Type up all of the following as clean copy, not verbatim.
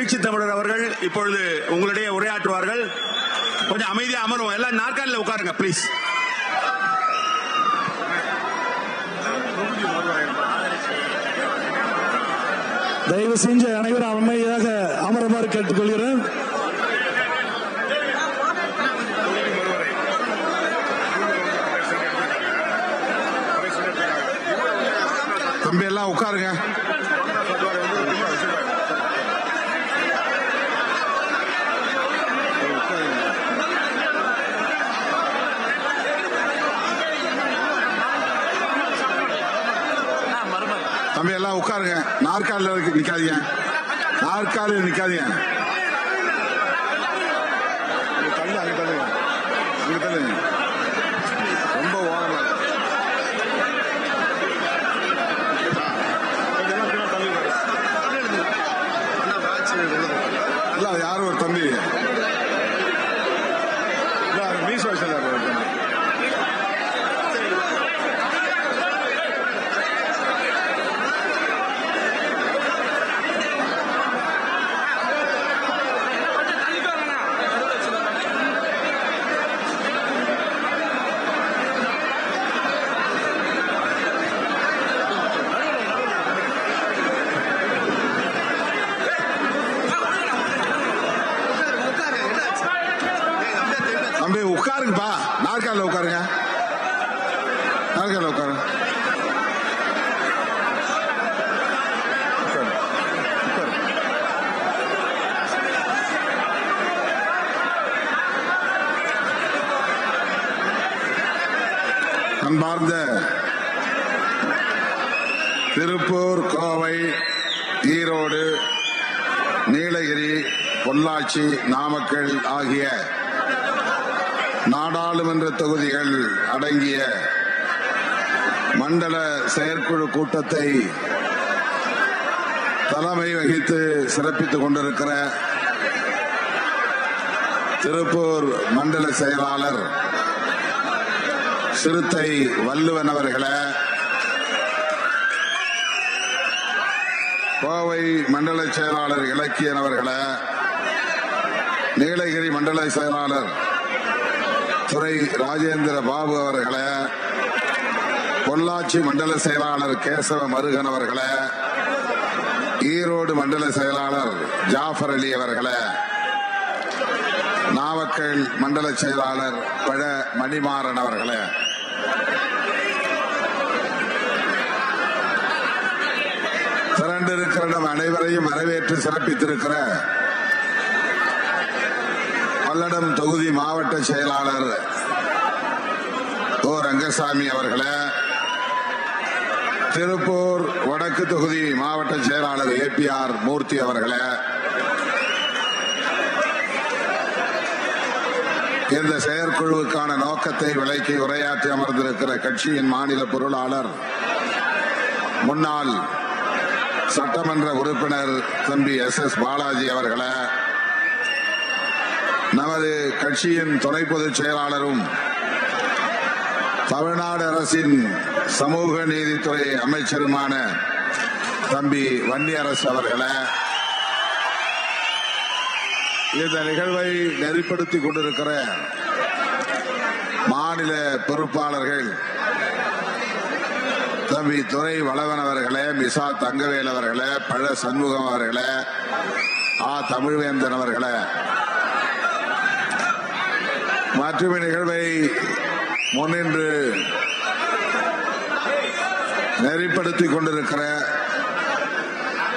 எழுச்சி தமிழர் அவர்கள் இப்பொழுது உங்களிடையே உரையாற்றுவார்கள். கொஞ்சம் அமைதியா அமரும். எல்லாம் நாற்காலில் உட்காருங்க ப்ளீஸ். தயவு செஞ்சு அனைவரும் அமைதியாக அமருமாறு கேட்டுக்கொள்கிறேன். தம்பி எல்லாம் உட்காருங்க. தம்பி எல்லாம் உட்காருங்க. நாற்காலில் நிக்காதீங்க. நாற்காலில் நிக்காதீங்க. ரொம்ப ஓரமா இல்ல. யாரும் ஒரு தம்பி மீஸ் வயசுல தம்பி உட்காருங்கப்பா. நாற்காலில் உட்காருங்க. நாற்காலில் உட்காருங்க. அன்பார்ந்த திருப்பூர், கோவை, ஈரோடு, நீலகிரி, பொள்ளாச்சி, நாமக்கல் ஆகிய நாடாளுமன்ற தொகுதிகள் அடங்கிய மண்டல செயற்குழு கூட்டத்தை தலைமை வகித்து சிறப்பித்துக் கொண்டிருக்கிற திருப்பூர் மண்டல செயலாளர் சிறுத்தை வள்ளுவன் அவர்களே, கோவை மண்டல செயலாளர் இலக்கியன் அவர்களே, நீலகிரி மண்டல செயலாளர் துரை ராஜேந்திர பாபு அவர்களே, பொள்ளாச்சி மண்டல செயலாளர் கேசவ மருகன் அவர்களே, ஈரோடு மண்டல செயலாளர் ஜாஃபர் அலி அவர்களே, நாமக்கல் மண்டல செயலாளர் பழ மணிமாறன் அவர்களே, திரண்டிருக்கிற நம் அனைவரையும் வரவேற்று சிறப்பித்திருக்கிற பல்லடம் தொகுதி மாவட்ட செயலாளர் ஓ ரங்கசாமி அவர்களே, திருப்பூர் வடக்கு தொகுதி மாவட்ட செயலாளர் ஏபிஆர் மூர்த்தி அவர்களே, இந்த செயற்குழுவுக்கான நோக்கத்தை விளக்கி உரையாற்றி அமர்ந்திருக்கிற கட்சியின் மாநில பொருளாளர் முன்னாள் சட்டமன்ற உறுப்பினர் தம்பி SS பாலாஜி அவர்களே, நமது கட்சியின் துணை பொதுச் செயலாளரும் தமிழ்நாடு அரசின் சமூக நீதித்துறை அமைச்சருமான தம்பி வன்னியரசு அவர்களே, இந்த நிகழ்வை நெறிப்படுத்திக் கொண்டிருக்கிற மாநில பொறுப்பாளர்கள் தம்பி துரை வளவன் அவர்களே, மிசா தங்கவேல் அவர்களே, பழ சண்முகம் அவர்களே, தமிழ்வேந்தன் அவர்களே, மற்றும் நிகழ்வை முன்னின்று நெறிப்படுத்திக் கொண்டிருக்கிற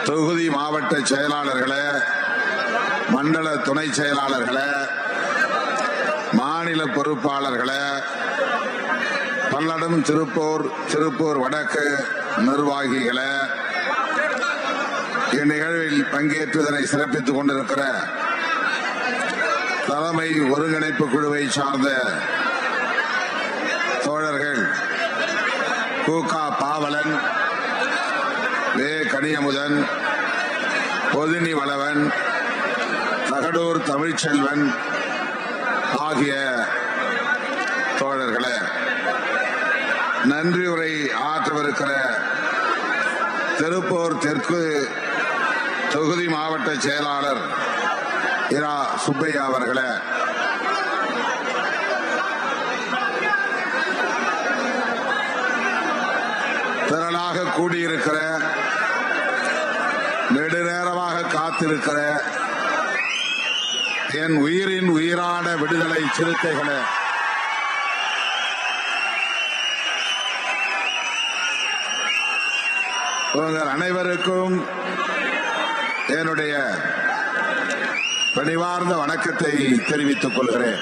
தொகுதி மாவட்ட செயலாளர்களே, மண்டல துணை செயலாளர்களே, மாநில பொறுப்பாளர்களே, பல்லடம், திருப்பூர் வடக்கு நிர்வாகிகளே, இந்நிகழ்வில் பங்கேற்றுதலை சிறப்பித்துக் கொண்டிருக்கிற தலைமை ஒருங்கிணைப்பு குழுவை சார்ந்த தோழர்கள் கூகா பாவலன், வே கனியமுதன், பொதினி வளவன், தகடூர் தமிழ்ச்செல்வன் ஆகிய தோழர்களே, நன்றி உரை ஆற்றவிருக்கிற திருப்பூர் தெற்கு தொகுதி மாவட்ட செயலாளர் இரா சுப்பையா அவர்களே, திரளாக கூடியிருக்கிற, நெடுநேரமாக காத்திருக்கிற என் உயிரின் உயிரான விடுதலை சிறுத்தைகளே, உங்கள் அனைவருக்கும் என்னுடைய பணிவார்ந்த வணக்கத்தை தெரிவித்துக் கொள்கிறேன்.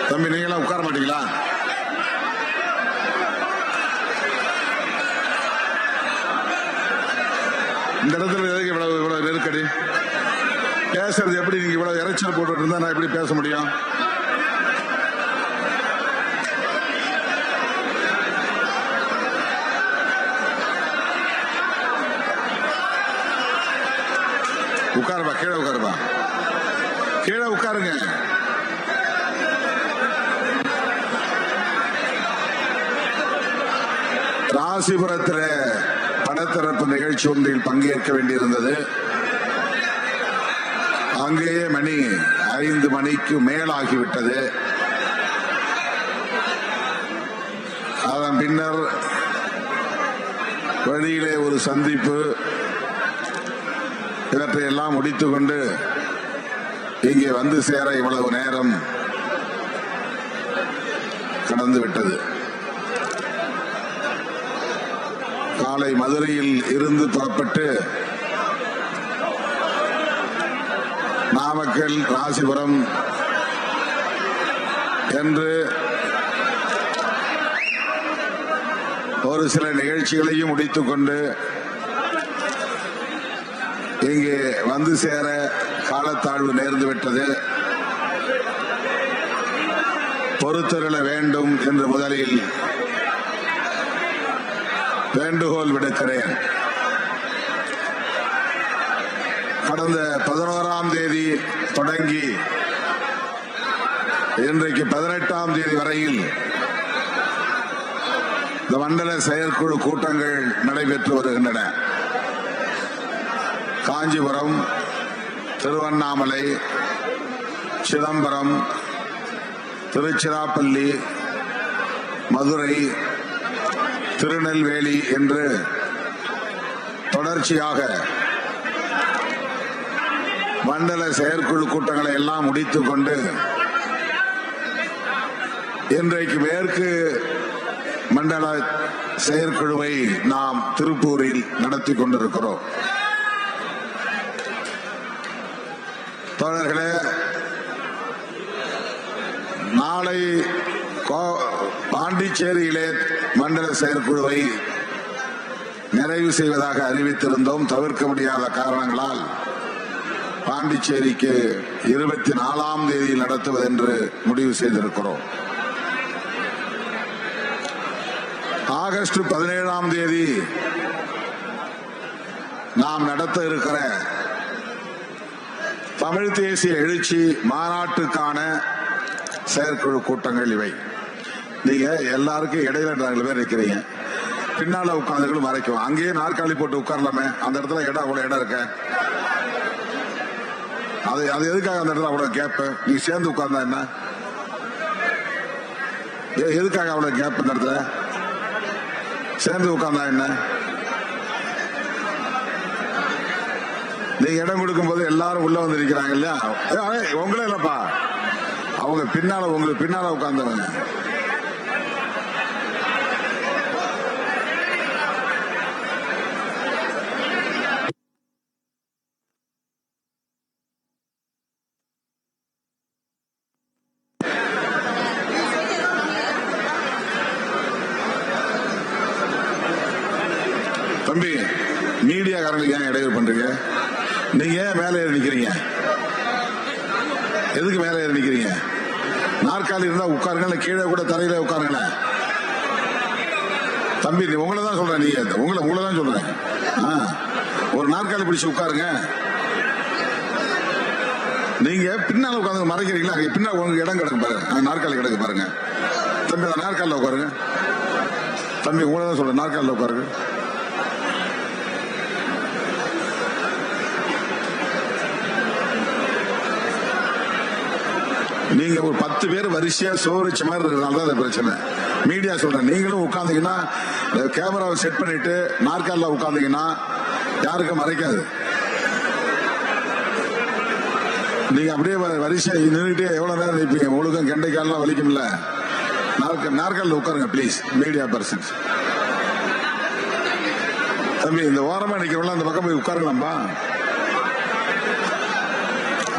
தம்பி, நீங்களா உட்கார மாட்டீங்களா? இந்த இடத்துல எதுக்கு இவ்வளவு நெருக்கடி? பேசுறது எப்படி? நீங்க இவ்வளவு இறைச்சல் போட்டு இருந்தா நான் எப்படி பேச முடியும்? உட்காருப்பா, கீழே உட்காருப்பா, கீழே உட்காருங்க. ராசிபுரத்தில் படத்திறப்பு நிகழ்ச்சி ஒன்றில் பங்கேற்க வேண்டியிருந்தது. அங்கேயே மணி 5 மணிக்கு மேலாகிவிட்டது. அதன் பின்னர் வழியிலே ஒரு சந்திப்பு, இவற்றை எல்லாம் முடித்துக் கொண்டு இங்கே வந்து சேர இவ்வளவு நேரம் கடந்து விட்டது. காலை மதுரையில் இருந்து புறப்பட்டு நாமக்கல், ராசிபுரம் என்று ஒரு சில நிகழ்ச்சிகளையும் முடித்துக் கொண்டு இங்கே வந்து சேர காலத்தாழ்வு நேர்ந்துவிட்டது. பொறுத்தருள வேண்டும் என்று முதலில் வேண்டுகோள் விடுக்கிறேன். கடந்த 11ஆம் தேதி தொடங்கி இன்றைக்கு 18ஆம் தேதி வரையில் இந்த மண்டல செயற்குழு கூட்டங்கள் நடைபெற்று வருகின்றன. காஞ்சிபுரம், திருவண்ணாமலை, சிதம்பரம், திருச்சிராப்பள்ளி, மதுரை, திருநெல்வேலி என்று தொடர்ச்சியாக மண்டல செயற்குழு கூட்டங்களை எல்லாம் முடித்துக் கொண்டு இன்றைக்கு மேற்கு மண்டல செயற்குழுவை நாம் திருப்பூரில் நடத்தி கொண்டிருக்கிறோம். தோழர்களே, நாளை பாண்டிச்சேரியிலே மண்டல செயற்குழுவை நிறைவு செய்வதாக அறிவித்திருந்தோம். தவிர்க்க முடியாத காரணங்களால் பாண்டிச்சேரிக்கு 24ஆம் தேதி நடத்துவதென்று முடிவு செய்திருக்கிறோம். ஆகஸ்ட் 17ஆம் தேதி நாம் நடத்த இருக்கிற தமிழ் தேசிய எழுச்சி மாநாட்டுக்கான செயற்குழு கூட்டங்கள் இவை. நீங்க எல்லாருக்கும் இடையில 2 பேர் இருக்கிறீங்க, பின்னால உட்கார்ந்து மறைக்கும். அங்கேயே நாற்காலி போட்டு உட்காரலாமே, அந்த இடத்துல அவ்வளவு இடம் இருக்க. அது எதுக்காக அந்த இடத்துல அவ்வளவு கேப்? நீங்க சேர்ந்து உட்கார்ந்தா என்ன? எதுக்காக அவ்வளவு கேப்? இந்த இடத்துல சேர்ந்து உட்கார்ந்தா என்ன? நீங்க இடம் கொடுக்கும் போது எல்லாரும் உள்ள வந்து இருக்கிறாங்க இல்லையா? உங்களே இல்லப்பா, அவங்க பின்னால, உங்களுக்கு பின்னால உட்கார்ந்தவங்க. தம்பி, மீடியாக்காரங்களுக்கு ஏன் இடையூறு பண்றீங்க? நீங்க ஏன் மேலே ஏறி நிக்கிறீங்க? எதுக்கு மேலே ஏறி நிக்கிறீங்க? நாற்காலி இருந்தா உட்காருங்க, கீழே கூட தரையில உட்காருங்களேன். தம்பி, உங்களை தான் சொல்றேன், நீங்க உங்களை தான் சொல்றேன். ஒரு நாற்காலி பிடிச்சு உட்காருங்க. நீங்க பின்னால உட்காந்து மறைக்கிறீங்களா? பின்னால உங்களுக்கு இடம் கிடக்கு பாருங்க, நாற்காலி கிடக்கு பாருங்க. தம்பி, நாற்காலில உட்காருங்க. தம்பி, உங்களை தான் சொல்றேன், நாற்காலில உட்காருங்க. நீங்க ஒரு 10 பேர் வரிசையா சோரிச்ச மாதிரி இருக்கிறதுனால தான் பிரச்சனை. மீடியா சொல்றேன், நீங்களும் உட்கார்ந்தீங்கன்னா கேமராவை செட் பண்ணிட்டு நாற்காலில் உட்கார்ந்தீங்கன்னா யாருக்கும் மறைக்காது. நீங்க அப்படியே வரிசையா நின்றுட்டு எவ்வளவு நேரம் நிற்பீங்க? உங்களுக்கும் கெண்டைக்காலாம் வலிக்கும்ல. நாற்காலில் உட்காருங்க ப்ளீஸ், மீடியா பர்சன்ஸ். தம்பி, இந்த ஓரமா நிக்கிறவங்க அந்த பக்கம் போய் உட்காருங்களாம்பா.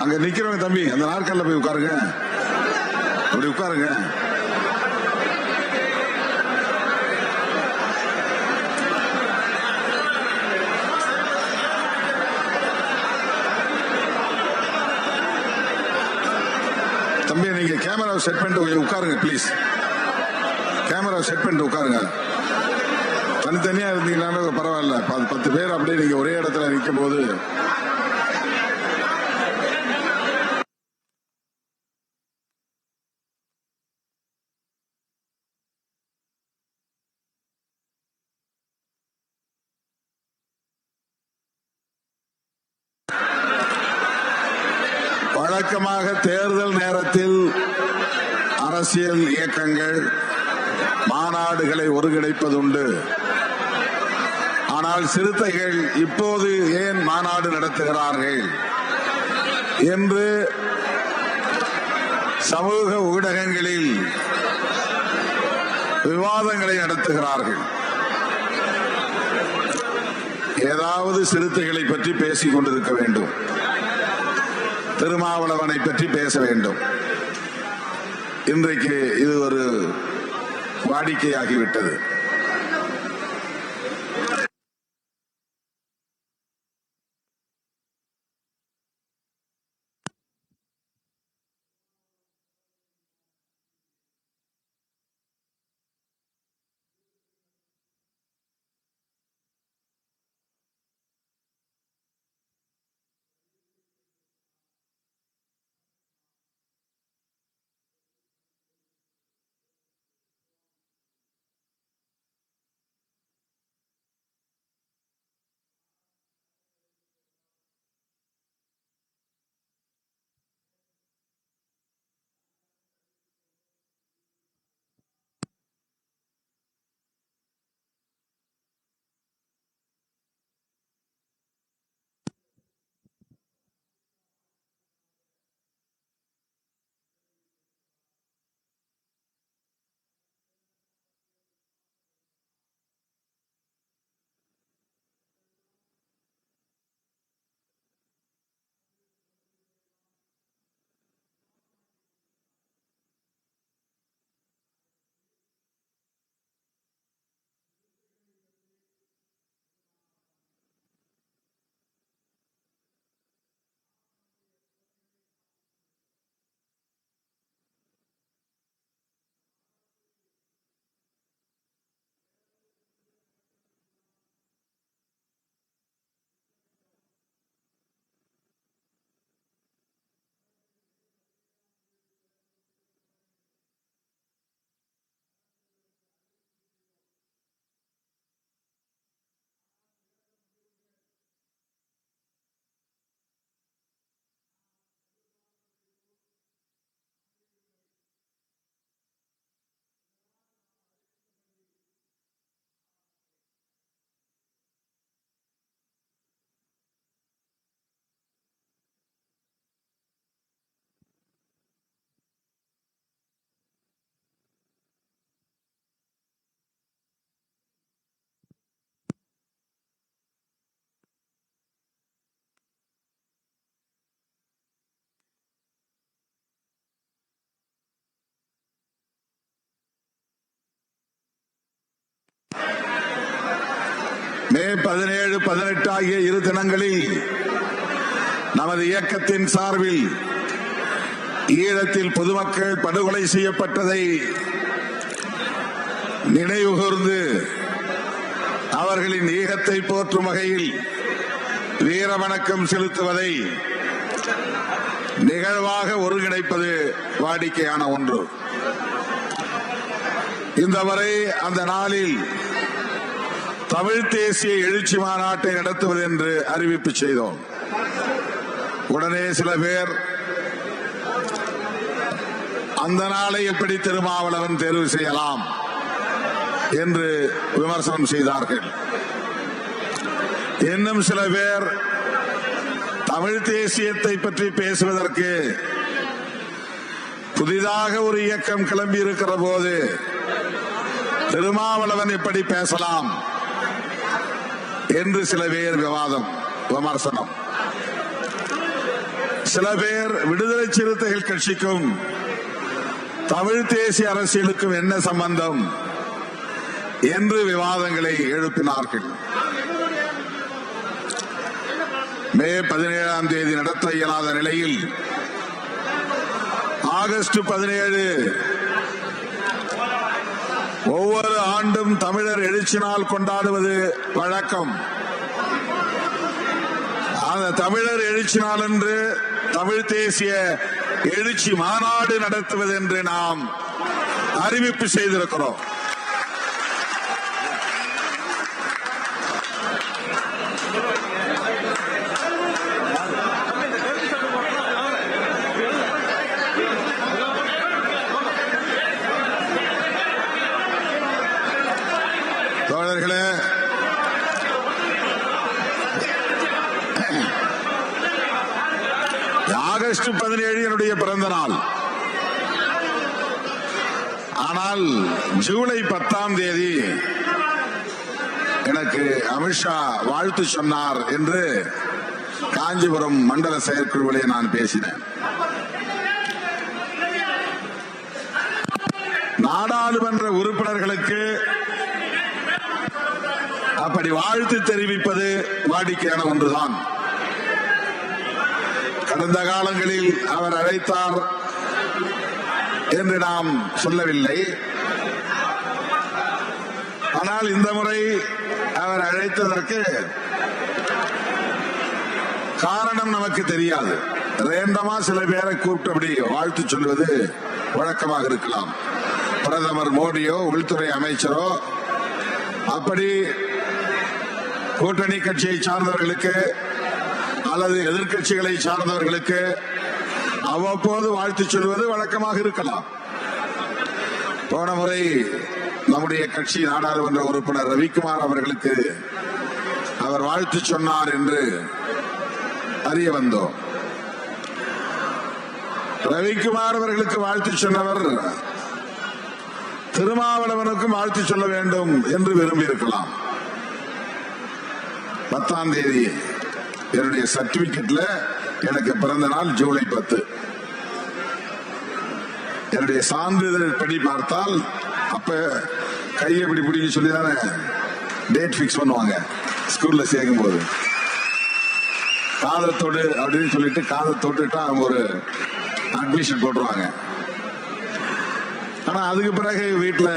அங்க நிக்கிறவங்க தம்பி அந்த நாற்காலில் போய் உட்காருங்க, அப்படி உட்காருங்க. தம்பி, நீங்க கேமராவை செட் பண்ணிட்டு உட்காருங்க ப்ளீஸ். கேமராவை செட் பண்ணிட்டு உட்காருங்க. தனித்தனியா இருந்தீங்கன்னா பரவாயில்ல. 10 பேர் அப்படியே நீங்க ஒரே இடத்துல நிற்கும் போது வழக்கமாக தேர்தல் நேரத்தில் அரசியல் இயக்கங்கள் மாநாடுகளை ஒருங்கிணைப்பதுண்டு. ஆனால் சிறுத்தைகள் இப்போது ஏன் மாநாடு நடத்துகிறார்கள் என்று சமூக ஊடகங்களில் விவாதங்களை நடத்துகிறார்கள். ஏதாவது சிறுத்தைகளை பற்றி பேசிக் கொண்டிருக்க வேண்டும், திருமாவளவனை பற்றி பேச வேண்டும். இன்றைக்கு இது ஒரு வாடிக்கையாகிவிட்டது. மே 17, 18 ஆகிய 2 தினங்களில் நமது இயக்கத்தின் சார்பில் ஈழத்தில் பொதுமக்கள் படுகொலை செய்யப்பட்டதை நினைவுகூர்ந்து அவர்களின் ஈகத்தை போற்றும் வகையில் வீர வணக்கம் செலுத்துவதை நிகழ்வாக ஒருங்கிணைப்பது வாடிக்கையான ஒன்று. இந்த வரை அந்த நாளில் தமிழ் தேசிய எழுச்சி மாநாட்டை நடத்துவது என்று அறிவிப்பு செய்தோம். உடனே சில பேர் அந்த நாளை எப்படி திருமாவளவன் தேர்வு செய்யலாம் என்று விமர்சனம் செய்தார்கள். இன்னும் சில பேர் தமிழ் தேசியத்தை பற்றி பேசுவதற்கு புதிதாக ஒரு இயக்கம் கிளம்பி இருக்கிற போது திருமாவளவன் எப்படி பேசலாம் என்று சில பேர் விமர்சனம். சில பேர் விடுதலை சிறுத்தைகள் கட்சிக்கும் தமிழ் தேசிய அரசியலுக்கும் என்ன சம்பந்தம் என்று விவாதங்களை எழுப்பினார்கள். மே 17ஆம் தேதி நடத்த இயலாத நிலையில் ஆகஸ்ட் 17 ஒவ்வொரு ஆண்டும் தமிழர் எழுச்சி நாள் கொண்டாடுவது வழக்கம். அந்த தமிழர் எழுச்சி நாள் என்று தமிழ் தேசிய எழுச்சி மாநாடு நடத்துவது என்று நாம் அறிவிப்பு செய்திருக்கிறோம். தோழர்களே, ஆகஸ்ட் 17 என்னுடைய பிறந்த நாள். ஆனால் ஜூலை 10ஆம் தேதி எனக்கு அமித்ஷா வாழ்த்து சொன்னார் என்று காஞ்சிபுரம் மண்டல செயற்குழுவிலே நான் பேசினேன். நாடாளுமன்ற உறுப்பினர்களுக்கு அப்படி வாழ்த்து தெரிவிப்பது வாடிக்கையான ஒன்றுதான். கடந்த காலங்களில் அவர் அழைத்தார் என்று நாம் சொல்லவில்லை. ஆனால் இந்த முறை அவர் அழைத்ததற்கு காரணம் நமக்கு தெரியாது. ரேண்டமா சில பேரை கூப்பிட்டபடி வாழ்த்து சொல்வது வழக்கமாக இருக்கலாம். பிரதமர் மோடியோ உள்துறை அமைச்சரோ அப்படி கூட்டணி கட்சியை சார்ந்தவர்களுக்கு அல்லது எதிர்கட்சிகளை சார்ந்தவர்களுக்கு அவ்வப்போது வாழ்த்து சொல்வது வழக்கமாக இருக்கலாம். போன முறை நம்முடைய கட்சி நாடாளுமன்ற உறுப்பினர் ரவிக்குமார் அவர்களுக்கு அவர் வாழ்த்து சொன்னார் என்று அறிய வந்தோம். ரவிக்குமார் அவர்களுக்கு வாழ்த்து சொன்னவர் திருமாவளவனுக்கும் வாழ்த்து சொல்ல வேண்டும் என்று விரும்பி இருக்கலாம். 10ஆம் தேதி என்னுடைய சர்டிபிகேட்ல எனக்கு பிறந்த நாள் ஜூலை 10. என்னுடைய சான்றிதழ் படி பார்த்தால் அப்ப கையை இப்படி பிடிக்க சொல்லி தானே டேட் பிக்ஸ் பண்ணுவாங்க ஸ்கூல்ல சேர்க்கும் போது. காதத்தோடு அப்படின்னு சொல்லிட்டு காதத்தோட்டுட்டா அவங்க ஒரு அட்மிஷன் போட்டுருவாங்க. ஆனா அதுக்கு பிறகு வீட்டுல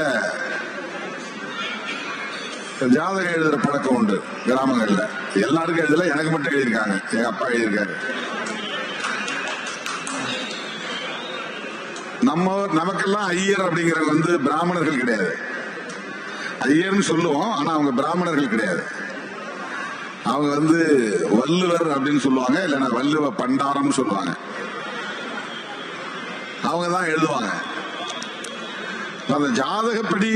ஜாதகம் எழுதுற பழக்கம் உண்டு கிராமங்கள்ல. எல்லாருக்கும் எழுதல, எனக்கு மட்டும் எழுதியிருக்காங்க. எங்க அப்பா எழுதியிருக்காரு. நமக்கெல்லாம் ஐயர் அப்படிங்கிற பிராமணர்கள் கிடையாது. ஐயர்னு சொல்லுவோம், ஆனா அவங்க பிராமணர்கள் கிடையாது. அவங்க வள்ளுவர் அப்படின்னு சொல்லுவாங்க, இல்லைன்னா வள்ளுவ பண்டாரம் சொல்லுவாங்க. அவங்க தான் எழுதுவாங்க. அந்த ஜாதகப்படி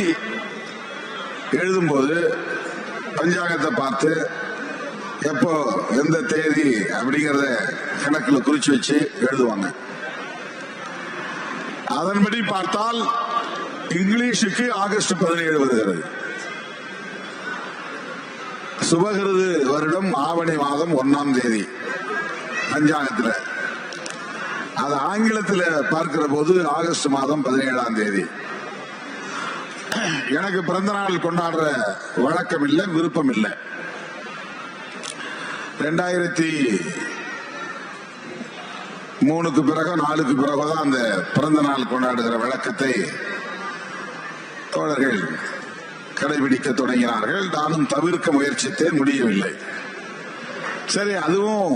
எழுதும்போது பஞ்சாங்கத்தை பார்த்து எப்போ எந்த தேதி அப்படிங்கறத கணக்குல குறிச்சு வச்சு எழுதுவாங்க. அதன்படி பார்த்தால் இங்கிலீஷுக்கு ஆகஸ்ட் 17 வருகிறது. சுபகிருது வருடம் ஆவணி மாதம் 1ஆம் தேதி பஞ்சாங்கத்துல. அது ஆங்கிலத்தில் பார்க்கிற போது ஆகஸ்ட் மாதம் 17ஆம் தேதி. எனக்கு பிறந்த நாள் கொண்டாடுற வழக்கம் இல்லை, விருப்பம் இல்லை. 2003க்கு பிறகு 4க்கு பிறகுதான் அந்த பிறந்த நாள் கொண்டாடுகிற வழக்கத்தை தோழர்கள் கடைபிடிக்க தொடங்கினார்கள். நானும் தவிர்க்க முயற்சித்தேன், முடியவில்லை. சரி, அதுவும்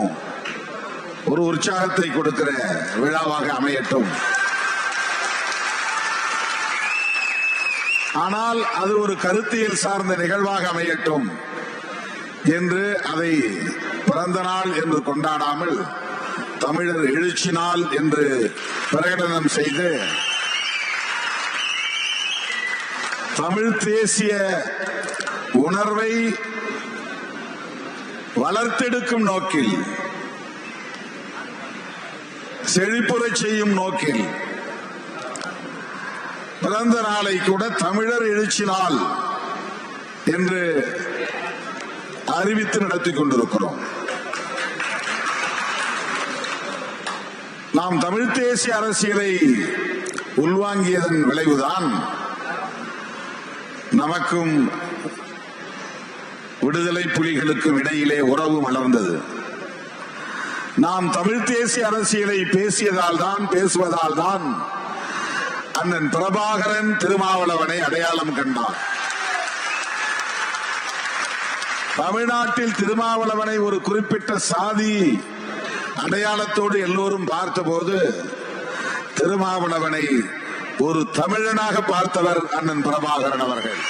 ஒரு உற்சாகத்தை கொடுக்கிற விழாவாக அமையட்டும். ஆனால் அது ஒரு கருத்தியல் சார்ந்த நிகழ்வாக அமையட்டும் என்று அதை பிறந்த நாள் என்று கொண்டாடாமல் தமிழர் எழுச்சி நாள் என்று பிரகடனம் செய்து தமிழ் தேசிய உணர்வை வளர்த்தெடுக்கும் நோக்கில், செழிப்புறச் செய்யும் நோக்கில் பிறந்த நாளை கூட தமிழர் எழுச்சி நாள் என்று அறிவித்து நடத்தி கொண்டிருக்கிறோம். நாம் தமிழ் தேசிய அரசியலை உள்வாங்கியதன் விளைவுதான் நமக்கும் விடுதலை புலிகளுக்கும் இடையிலே உறவு மலர்ந்தது. நாம் தமிழ் தேசிய அரசியலை பேசுவதால் தான் அண்ணன் பிரபாகரன் திருமாவளவனை அடையாளம் கண்டார். தமிழ்நாட்டில் திருமாவளவனை ஒரு குறிப்பிட்ட சாதி அடையாளத்தோடு எல்லோரும் பார்த்தபோது திருமாவளவனை ஒரு தமிழனாக பார்த்தவர் அண்ணன் பிரபாகரன் அவர்கள்.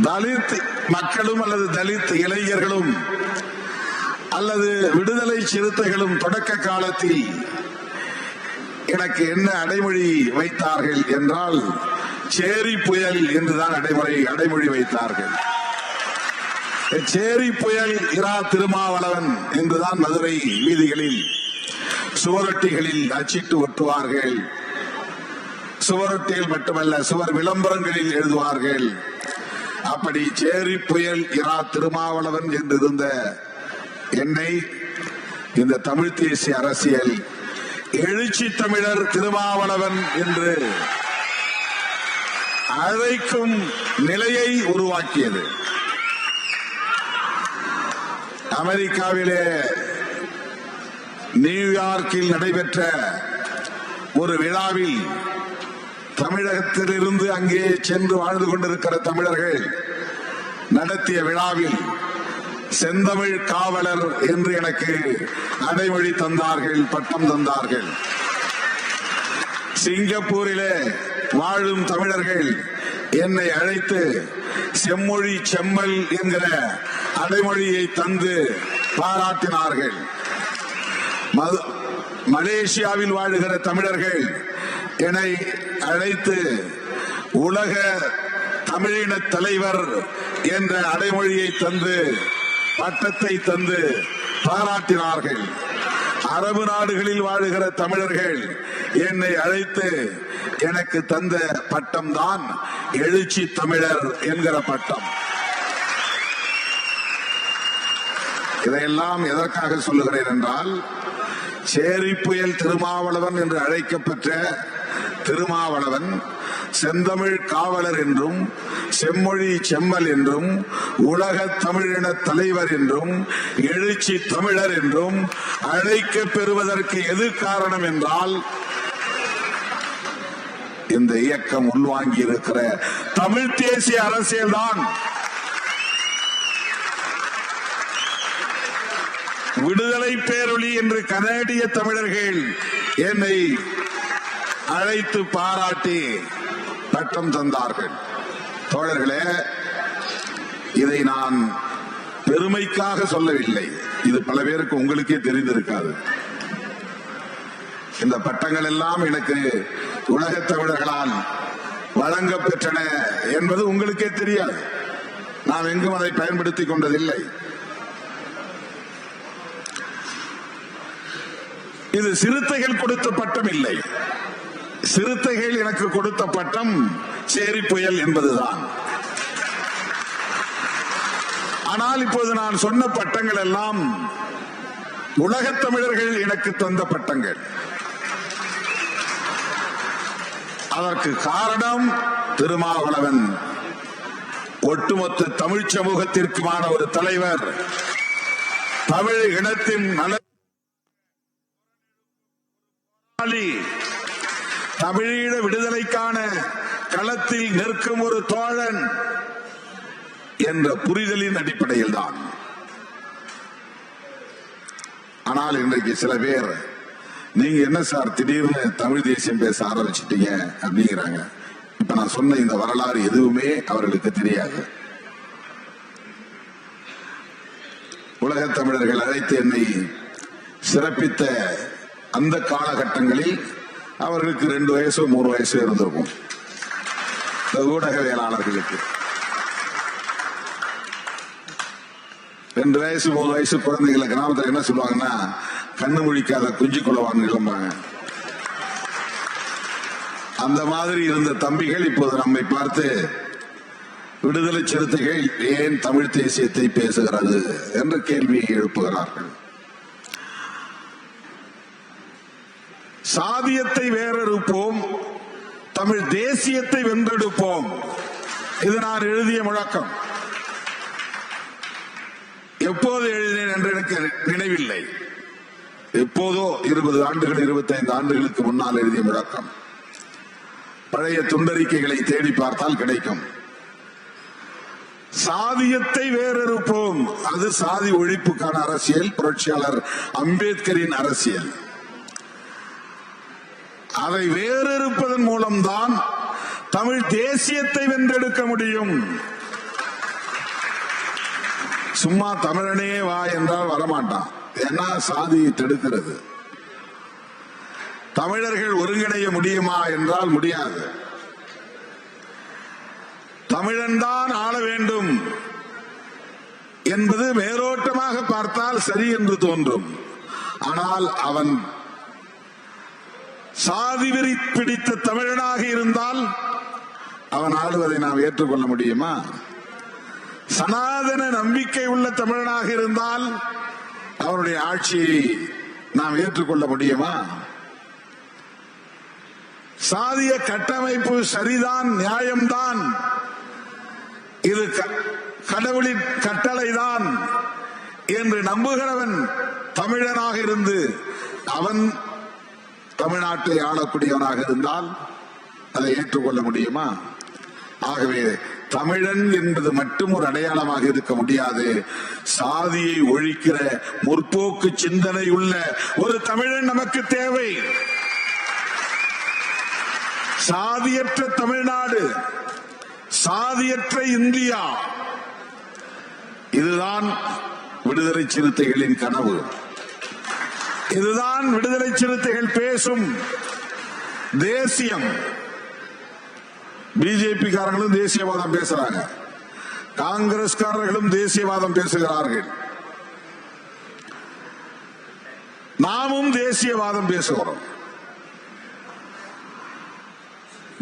தலித் மக்களும் அல்லது தலித் இளைஞர்களும் அல்லது விடுதலை சிறுத்தைகளும் தொடக்க காலத்தில் எனக்கு என்ன அடைமொழி வைத்தார்கள் என்றால், சேரி புயல் என்றுதான் அடைமொழி வைத்தார்கள். சேரி புயல் இரா திருமாவளவன் என்றுதான் மதுரை வீதிகளில் சுவரொட்டிகளில் அச்சிட்டு ஒட்டுவார்கள். சுவரொட்டியில் மட்டுமல்ல, சுவர் விளம்பரங்களில் எழுதுவார்கள். அப்படி சேரி புயல் இரா திருமாவளவன் என்றிருந்த என்னை இந்த தமிழ் தேசிய அரசியல் எழுச்சி தமிழர் திருமாவளவன் என்று அழைக்கும் நிலையை உருவாக்கியது. அமெரிக்காவிலே நியூயார்க்கில் நடைபெற்ற ஒரு விழாவில் தமிழகத்திலிருந்து அங்கே சென்று வாழ்ந்து கொண்டிருக்கிற தமிழர்கள் நடத்திய விழாவில் செந்தமிழ் காவலர் என்று எனக்கு அடைமொழி தந்தார்கள், பட்டம் தந்தார்கள். சிங்கப்பூரிலே வாழும் தமிழர்கள் என்னை அழைத்து செம்மொழி செம்மல் என்கிற அடைமொழியை தந்து பாராட்டினார்கள். மலேசியாவில் வாழுகிற தமிழர்கள் என்னை அழைத்து உலக தமிழின தலைவர் என்ற அடைமொழியை தந்து பட்டத்தை தந்து பாராட்டினார்கள். அரபு நாடுகளில் வாழுகிற தமிழர்கள் என்னை அழைத்து எனக்கு தந்த பட்டம் தான் எழுச்சி தமிழர் என்கிற பட்டம். இதையெல்லாம் எதற்காக சொல்லுகிறேன் என்றால், சேரி புயல் திருமாவளவன் என்று அழைக்கப்பட்ட திருமாவளவன் செந்தமிழ் காவலர் என்றும் செம்மொழி செம்மல் என்றும் உலக தமிழின தலைவர் என்றும் எழுச்சி தமிழர் என்றும் அழைக்க பெறுவதற்கு எது காரணம் என்றால், இந்த இயக்கம் உள்வாங்கி இருக்கிற தமிழ் தேசிய அரசியல் தான். விடுதலை பேரொளி என்று கனடிய தமிழர்கள் என்னை அழைத்து பாராட்டி பட்டம் தந்தார்கள். தோழர்களே, இதை நான் பெருமைக்காக சொல்லவில்லை. இது பல பேருக்கு உங்களுக்கே தெரிந்திருக்காது. இந்த பட்டங்கள் எல்லாம் எனக்கு உலகத் தமிழர்களால் வழங்க பெற்றன என்பது உங்களுக்கே தெரியாது. நாம் எங்கும் அதை பயன்படுத்திக் கொண்டதில்லை. இது சிறுத்தைகள் கொடுத்த பட்டம் இல்லை. சிறுத்தைகள் எனக்கு கொடுத்த பட்டம் சேரி புயல் என்பதுதான். ஆனால் இப்போது நான் சொன்ன பட்டங்கள் எல்லாம் உலகத் தமிழர்கள் எனக்கு தந்த பட்டங்கள். அதற்கு காரணம் திருமாவளவன் ஒட்டுமொத்த தமிழ் சமூகத்திற்குமான ஒரு தலைவர். தமிழ் இனத்தின் நல தமிழீழ விடுதலைக்கான களத்தில் நிற்கும் ஒரு தோழன் என்ற புரிதலின் அடிப்படையில் தான். ஆனால் இன்றைக்கு சில பேர், நீங்க என்ன சார் திடீர்னு தமிழ் தேசியம் பேச ஆரம்பிச்சிட்டீங்க அப்படிங்கிறாங்க. இப்ப நான் சொன்ன இந்த வரலாறு எதுவுமே அவர்களுக்கு தெரியாது. உலகத் தமிழர்கள் அழைத்து என்னை சிறப்பித்த அந்த காலகட்டங்களில் அவர்களுக்கு 2 வயசோ 3 வயசோ இருந்திருக்கும். ஊடகவியலாளர்களுக்கு 2 வயசு 3 வயசு குழந்தைகளை கிராமத்தில் என்ன சொல்லுவாங்கன்னா, கண்ணு முழிக்காத குஞ்சு கொள்ளவான்னு கிளம்பாங்க. அந்த மாதிரி இருந்த தம்பிகள் இப்போது நம்மை பார்த்து விடுதலை சிறுத்தைகள் ஏன் தமிழ் தேசியத்தை பேசுகிறது என்ற கேள்வியை எழுப்புகிறார்கள். சாதியத்தை வேறறுப்போம், தமிழ் தேசியத்தை வென்றெடுப்போம். இது நான் எழுதிய முழக்கம். எப்போது எழுதினேன் என்று எனக்கு நினைவில்லை. எப்போதோ 20 ஆண்டுகள் 25 ஆண்டுகளுக்கு முன்னால் எழுதிய முழக்கம். பழைய துண்டறிக்கைகளை தேடி பார்த்தால் கிடைக்கும். சாதியத்தை வேறறுப்போம், அது சாதி ஒழிப்புக்கான அரசியல், புரட்சியாளர் அம்பேத்கரின் அரசியல். அதை வேறறுப்பதன் மூலம்தான் தமிழ் தேசியத்தை வென்றெடுக்க முடியும். சும்மா தமிழனே வா என்றால் வரமாட்டான். ஏன்னா சாதியை தடுக்கிறது. தமிழர்கள் ஒருங்கிணைய முடியுமா என்றால் முடியாது. தமிழன் தான் ஆள வேண்டும் என்பது மேலோட்டமாக பார்த்தால் சரி என்று தோன்றும். ஆனால் அவன் சாதி வெறி பிடித்த தமிழனாக இருந்தால் அவன் ஆளுவதை நாம் ஏற்றுக்கொள்ள முடியுமா? சனாதன நம்பிக்கை உள்ள தமிழனாக இருந்தால் அவருடைய ஆட்சியை நாம் ஏற்றுக்கொள்ள முடியுமா? சாதிய கட்டமைப்பு சரிதான், நியாயம்தான், இது கடவுளின் கட்டளைதான் என்று நம்புகிறவன் தமிழனாக இருந்து அவன் தமிழ்நாட்டை ஆளக்கூடியவனாக இருந்தால் அதை ஏற்றுக்கொள்ள முடியுமா? ஆகவே தமிழன் என்பது மட்டும் ஒரு அடையாளமாக இருக்க முடியாது. சாதியை ஒழிக்கிற முற்போக்கு சிந்தனை உள்ள ஒரு தமிழன் நமக்கு தேவை. சாதியற்ற தமிழ்நாடு, சாதியற்ற இந்தியா, இதுதான் விடுதலை சிறுத்தைகளின் கனவு. இதுதான் விடுதலை சிறுத்தைகள் பேசும் தேசியம். பிஜேபி காரர்களும் தேசியவாதம் பேசுறாங்க, காங்கிரஸ்காரர்களும் தேசியவாதம் பேசுகிறார்கள். நாமும் தேசியவாதம் பேசுகிறோம்.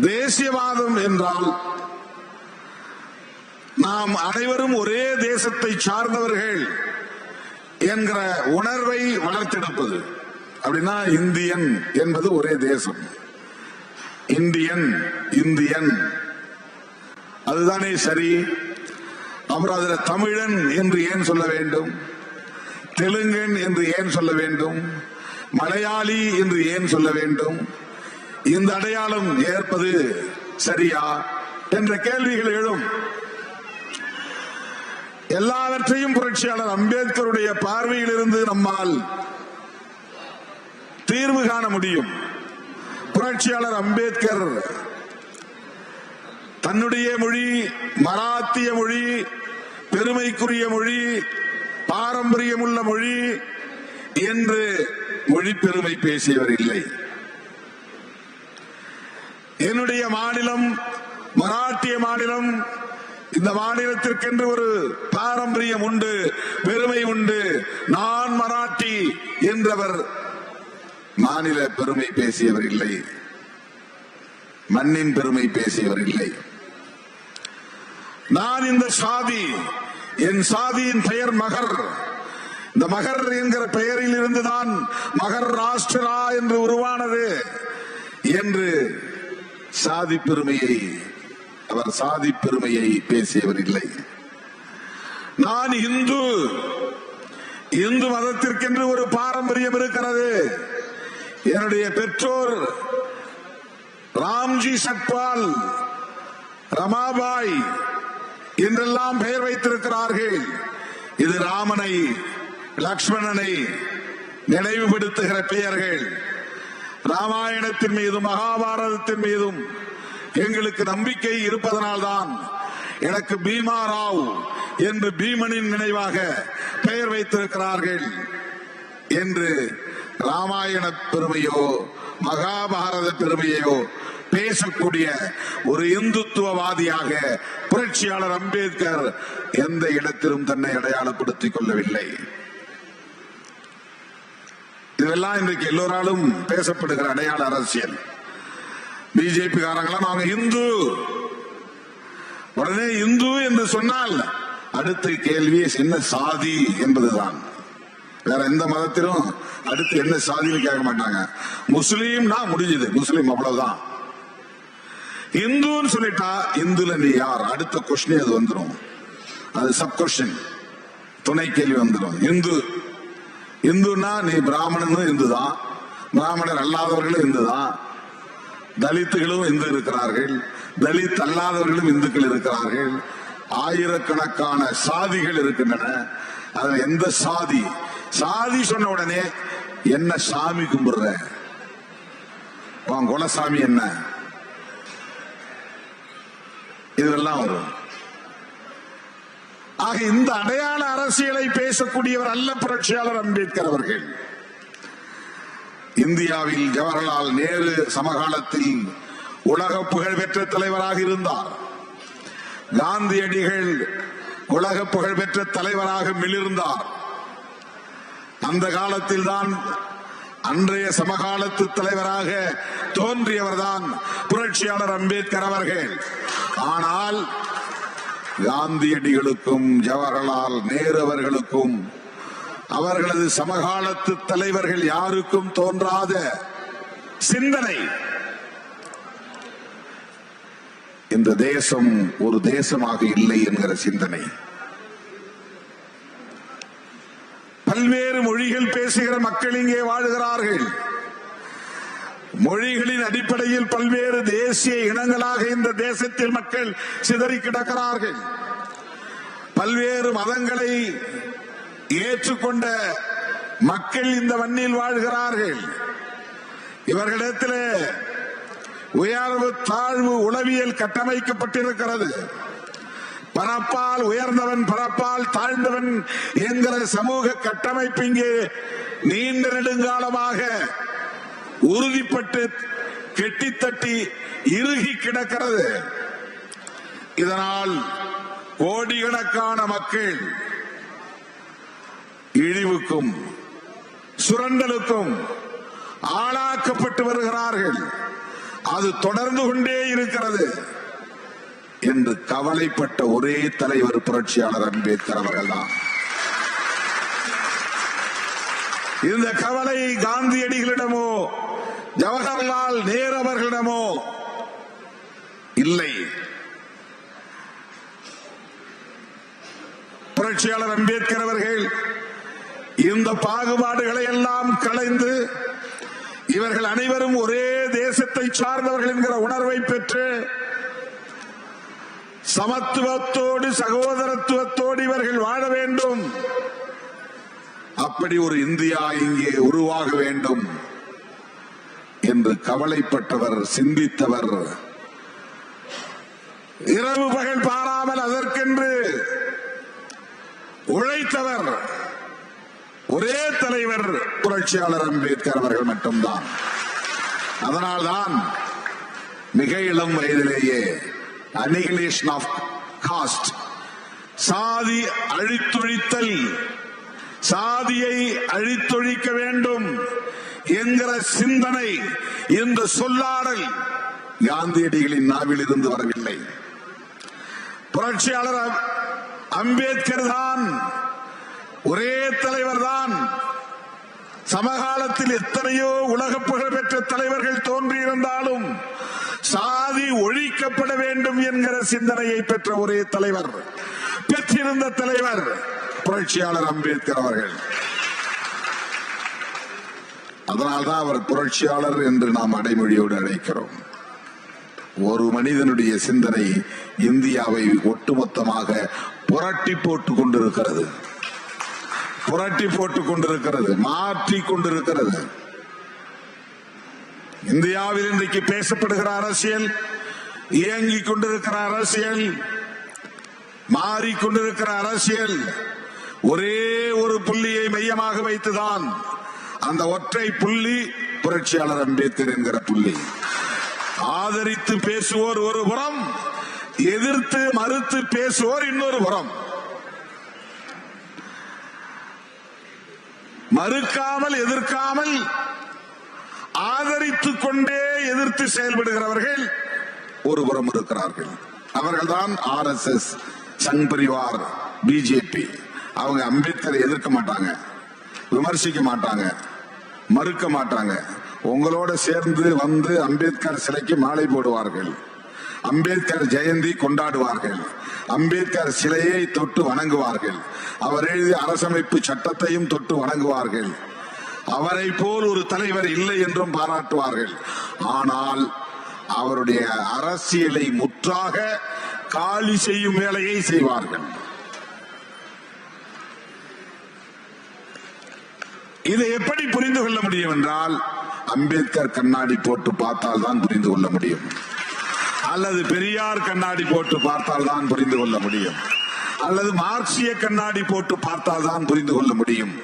தேசியவாதம் என்றால் நாம் அனைவரும் ஒரே தேசத்தை சார்ந்தவர்கள் என்கிற உணர்வை வளர்த்தெடுப்பது. அப்படின்னா இந்தியன் என்பது ஒரே தேசம். இந்தியன் இந்தியன் அதுதானே சரி. அப்புறம் அதில் தமிழன் என்று ஏன் சொல்ல வேண்டும்? தெலுங்கன் என்று ஏன் சொல்ல வேண்டும்? மலையாளி என்று ஏன் சொல்ல வேண்டும்? இந்த அடையாளம் ஏற்பது சரியா என்ற கேள்விகள் எழும். எல்லாவற்றையும் புரட்சியாளர் அம்பேத்கருடைய பார்வையில் இருந்து நம்மால் தீர்வு காண முடியும். புரட்சியாளர் அம்பேத்கர் தன்னுடைய மொழி மராத்திய மொழி, பெருமைக்குரிய மொழி, பாரம்பரியமுள்ள மொழி என்று மொழி பெருமை பேசியவர் இல்லை. என்னுடைய மாநிலம் மராட்டிய மாநிலம், இந்த மாநிலத்திற்கென்று ஒரு பாரம்பரியம் உண்டு, பெருமை உண்டு, நான் மராட்டி என்றவர் மாநில பெருமை பேசியவர் இல்லை, மண்ணின் பெருமை பேசியவர் இல்லை. நான் இந்த சாதி, என் சாதியின் பெயர் மகர், இந்த மகர் என்கிற பெயரில் இருந்துதான் மகர் ராஷ்டிரா என்று உருவானது என்று சாதி பெருமையை, அவர் சாதி பெருமையை பேசியவர் இல்லை. நான் இந்து, இந்து மதத்திற்கென்று ஒரு பாரம்பரியம் இருக்கிறது, என்னுடைய பெற்றோர் ராம்ஜி சக்பால், ரமாபாய் என்றெல்லாம் பெயர் வைத்திருக்கிறார்கள். இது ராமனை லக்ஷ்மணனை நினைவுபடுத்துகிற பெயர்கள். ராமாயணத்தின் மீதும் மகாபாரதத்தின் மீதும் எங்களுக்கு நம்பிக்கை இருப்பதனால்தான் எனக்கு பீமா ராவ் என்று பீமனின் நினைவாக பெயர் வைத்திருக்கிறார்கள் என்று ராமாயண பெருமையோ மகாபாரத பெருமையோ பேசக்கூடிய ஒரு இந்துத்துவவாதியாக புரட்சியாளர் அம்பேத்கர் எந்த இடத்திலும் தன்னை அடையாளப்படுத்திக் கொள்ளவில்லை. இதெல்லாம் இன்றைக்கு எல்லோராலும் பேசப்படுகிற அடையாள அரசியல். பிஜேபி காரங்களாம் நாங்க இந்து, உடனே இந்து என்று சொன்னால் அடுத்த கேள்வி என்ன சாதி என்பதுதான். வேற எந்த மதத்திலும் அடுத்து என்ன சாதின்னு கேட்க மாட்டாங்க. முஸ்லீம்னா முடிஞ்சது, முஸ்லீம் அவ்வளவுதான். இந்துன்னு சொல்லிட்டா இந்துல நீ யார் அடுத்த கொஸ்டின் அது வந்துடும். அது சப் கொஸ்டின், துணை கேள்வி வந்துடும். இந்து இந்துன்னா நீ பிராமணனும் இந்து தான், பிராமணர் அல்லாதவர்களும் இந்து தான், தலித்துகளும் இந்து இருக்கிறார்கள், தலித் அல்லாதவர்களும் இந்துக்கள் இருக்கிறார்கள், ஆயிரக்கணக்கான சாதிகள் இருக்கின்றன. அதுல எந்த சாதி சாதி சொன்ன உடனே என்ன சாமி கும்பிடுற, உன் குலசாமி என்ன, இதெல்லாம் வரும். ஆக இந்த அடையாள அரசியலை பேசக்கூடியவர் அல்ல புரட்சியாளர் அம்பேத்கர் அவர்கள். இந்தியாவில் ஜவஹர்லால் நேரு சமகாலத்தில் உலக புகழ்பெற்ற தலைவராக இருந்தார். காந்தியடிகள் உலக புகழ்பெற்ற தலைவராக மிளிர்ந்தார். அந்த காலத்தில் தான் அன்றைய சமகாலத்து தலைவராக தோன்றியவர்தான் புரட்சியாளர் அம்பேத்கர் அவர்கள். ஆனால் காந்தியடிகளுக்கும் ஜவஹர்லால் நேரு அவர்களுக்கும் அவர்களது சமகாலத்து தலைவர்கள் யாருக்கும் தோன்றாத சிந்தனை, இந்த தேசம் ஒரு தேசமாக இல்லை என்கிற சிந்தனை. பல்வேறு மொழிகள் பேசுகிற மக்கள் இங்கே வாழுகிறார்கள். மொழிகளின் அடிப்படையில் பல்வேறு தேசிய இனங்களாக இந்த தேசத்தில் மக்கள் சிதறி கிடக்கிறார்கள். பல்வேறு மதங்களை ஏற்றுக்கொண்ட மக்கள் இந்த மண்ணில் வாழ்கிறார்கள். இவர்களிடத்தில் உயர்வு தாழ்வு உளவியல் கட்டமைக்கப்பட்டிருக்கிறது. பரப்பால் உயர்ந்தவன் பரப்பால் தாழ்ந்தவன் என்கிற சமூக கட்டமைப்பு இங்கே நீண்ட நெடுங்காலமாக உறுதிப்பட்டு கெட்டித்தட்டி இறுகி கிடக்கிறது. இதனால் கோடிக்கணக்கான மக்கள் இழிவுக்கும் சுரண்டலுக்கும் ஆளாக்கப்பட்டு வருகிறார்கள். அது தொடர்ந்து கொண்டே இருக்கிறது என்று கவலைப்பட்ட ஒரே தலைவர் புரட்சியாளர் அம்பேத்கர் அவர்கள்தான். இந்த கவலை காந்தியடிகளிடமோ ஜவஹர்லால் நேரு அவர்களிடமோ இல்லை. புரட்சியாளர் அம்பேத்கர் அவர்கள் இந்த பாகுபாடுகளை எல்லாம் களைந்து இவர்கள் அனைவரும் ஒரே தேசத்தை சார்ந்தவர்கள் என்கிற உணர்வை பெற்று சமத்துவத்தோடு சகோதரத்துவத்தோடு இவர்கள் வாழ வேண்டும், அப்படி ஒரு இந்தியா இங்கே உருவாக வேண்டும் என்று கவலைப்பட்டவர், சிந்தித்தவர், இரவு பகல் பாராமல் அதற்கென்று உழைத்தவர் ஒரே தலைவர் புரட்சியாளர் அம்பேத்கர் அவர்கள் மட்டும்தான். அதனால்தான் மிக இளம் வயதிலேயே அனிகிலேஷன் ஆஃப் காஸ்ட், சாதி அழித்தொழித்தல், சாதியை அழித்தொழிக்க வேண்டும் என்கிற சிந்தனை, இந்த சொல்லாடல் காந்தியடிகளின் நாவில் இருந்து வரவில்லை. புரட்சியாளர் அம்பேத்கர் தான் ஒரே தலைவர் தான். சமகாலத்தில் எத்தனையோ உலக புகழ்பெற்ற தலைவர்கள் தோன்றியிருந்தாலும் சாதி ஒழிக்கப்பட வேண்டும் என்கிற சிந்தனையை பெற்ற ஒரே தலைவர், பெற்றிருந்த தலைவர் புரட்சியாளர் அம்பேத்கர் அவர்கள். அதனால்தான் அவர் புரட்சியாளர் என்று நாம் அடைமொழியோடு அழைக்கிறோம். ஒரு மனிதனுடைய சிந்தனை இந்தியாவை ஒட்டுமொத்தமாக புரட்டி போட்டுக் கொண்டிருக்கிறது, புரட்டி போட்டுக் கொண்டிருக்கிறது, மாற்றிக் கொண்டிருக்கிறது. இந்தியாவில் இன்றைக்கு பேசப்படுகிற அரசியல், இயங்கிக் கொண்டிருக்கிற அரசியல், மாறிக்கொண்டிருக்கிற அரசியல் ஒரே ஒரு புள்ளியை மையமாக வைத்துதான். அந்த ஒற்றை புள்ளி புரட்சியாளர் அம்பேத்கர் என்கிற புள்ளி. ஆதரித்து பேசுவோர் ஒரு புறம், எதிர்த்து மறுத்து பேசுவோர் இன்னொரு புறம். மறுக்காமல் எதிர்க்காமல் ஆதரித்துக் கொண்டே எதிர்த்து செயல்படுகிறவர்கள் ஒரு புறம் இருக்கிறார்கள். அவர்கள்தான் RSS, சங் பரிவார், பிஜேபி. அவங்க அம்பேத்கரை எதிர்க்க மாட்டாங்க, விமர்சிக்க மாட்டாங்க, மறுக்க மாட்டாங்க. உங்களோட சேர்ந்து வந்து அம்பேத்கர் சிலைக்கு மாலை போடுவார்கள், அம்பேத்கர் ஜெயந்தி கொண்டாடுவார்கள், அம்பேத்கர் சிலையை தொட்டு வணங்குவார்கள், அவர் எழுதிய அரசமைப்பு சட்டத்தையும் தொட்டு வணங்குவார்கள். அவரை போல் ஒரு தலைவர் இல்லை என்றும் பாராட்டுவார்கள். ஆனால் அவருடைய அரசியலை முற்றாக காலி செய்யும் வேலையை செய்வார்கள். இதை எப்படி புரிந்து கொள்ள முடியும் என்றால், அம்பேத்கர் கண்ணாடி போட்டு பார்த்தால் தான் புரிந்து கொள்ள முடியும், அல்லது பெரியார் கண்ணாடி போட்டு பார்த்தால் தான் புரிந்து கொள்ள முடியும், அல்லது மார்க்சிய கண்ணாடி போட்டு பார்த்தால் தான் புரிந்து கொள்ள முடியும்.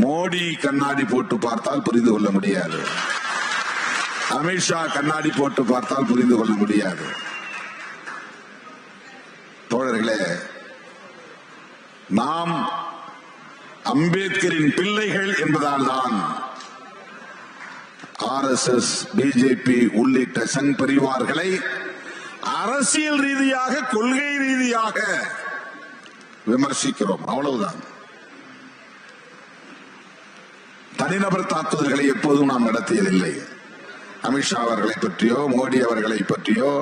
மோடி கண்ணாடி போட்டு பார்த்தால் புரிந்து கொள்ள முடியாது, அமித்ஷா கண்ணாடி போட்டு பார்த்தால் புரிந்து கொள்ள முடியாது. தோழர்களே, நாம் அம்பேத்கரின் பிள்ளைகள் என்பதால் தான் RSS, பிஜேபி உள்ளிட்ட சங் பரிவார்களை அரசியல் ரீதியாக, கொள்கை ரீதியாக விமர்சிக்கிறோம். அவ்வளவுதான். தனிநபர் தாக்குதல்களை எப்போதும் நாம் நடத்தியதில்லை. அமித்ஷா அவர்களை பற்றியோ, மோடி அவர்களை பற்றியோ,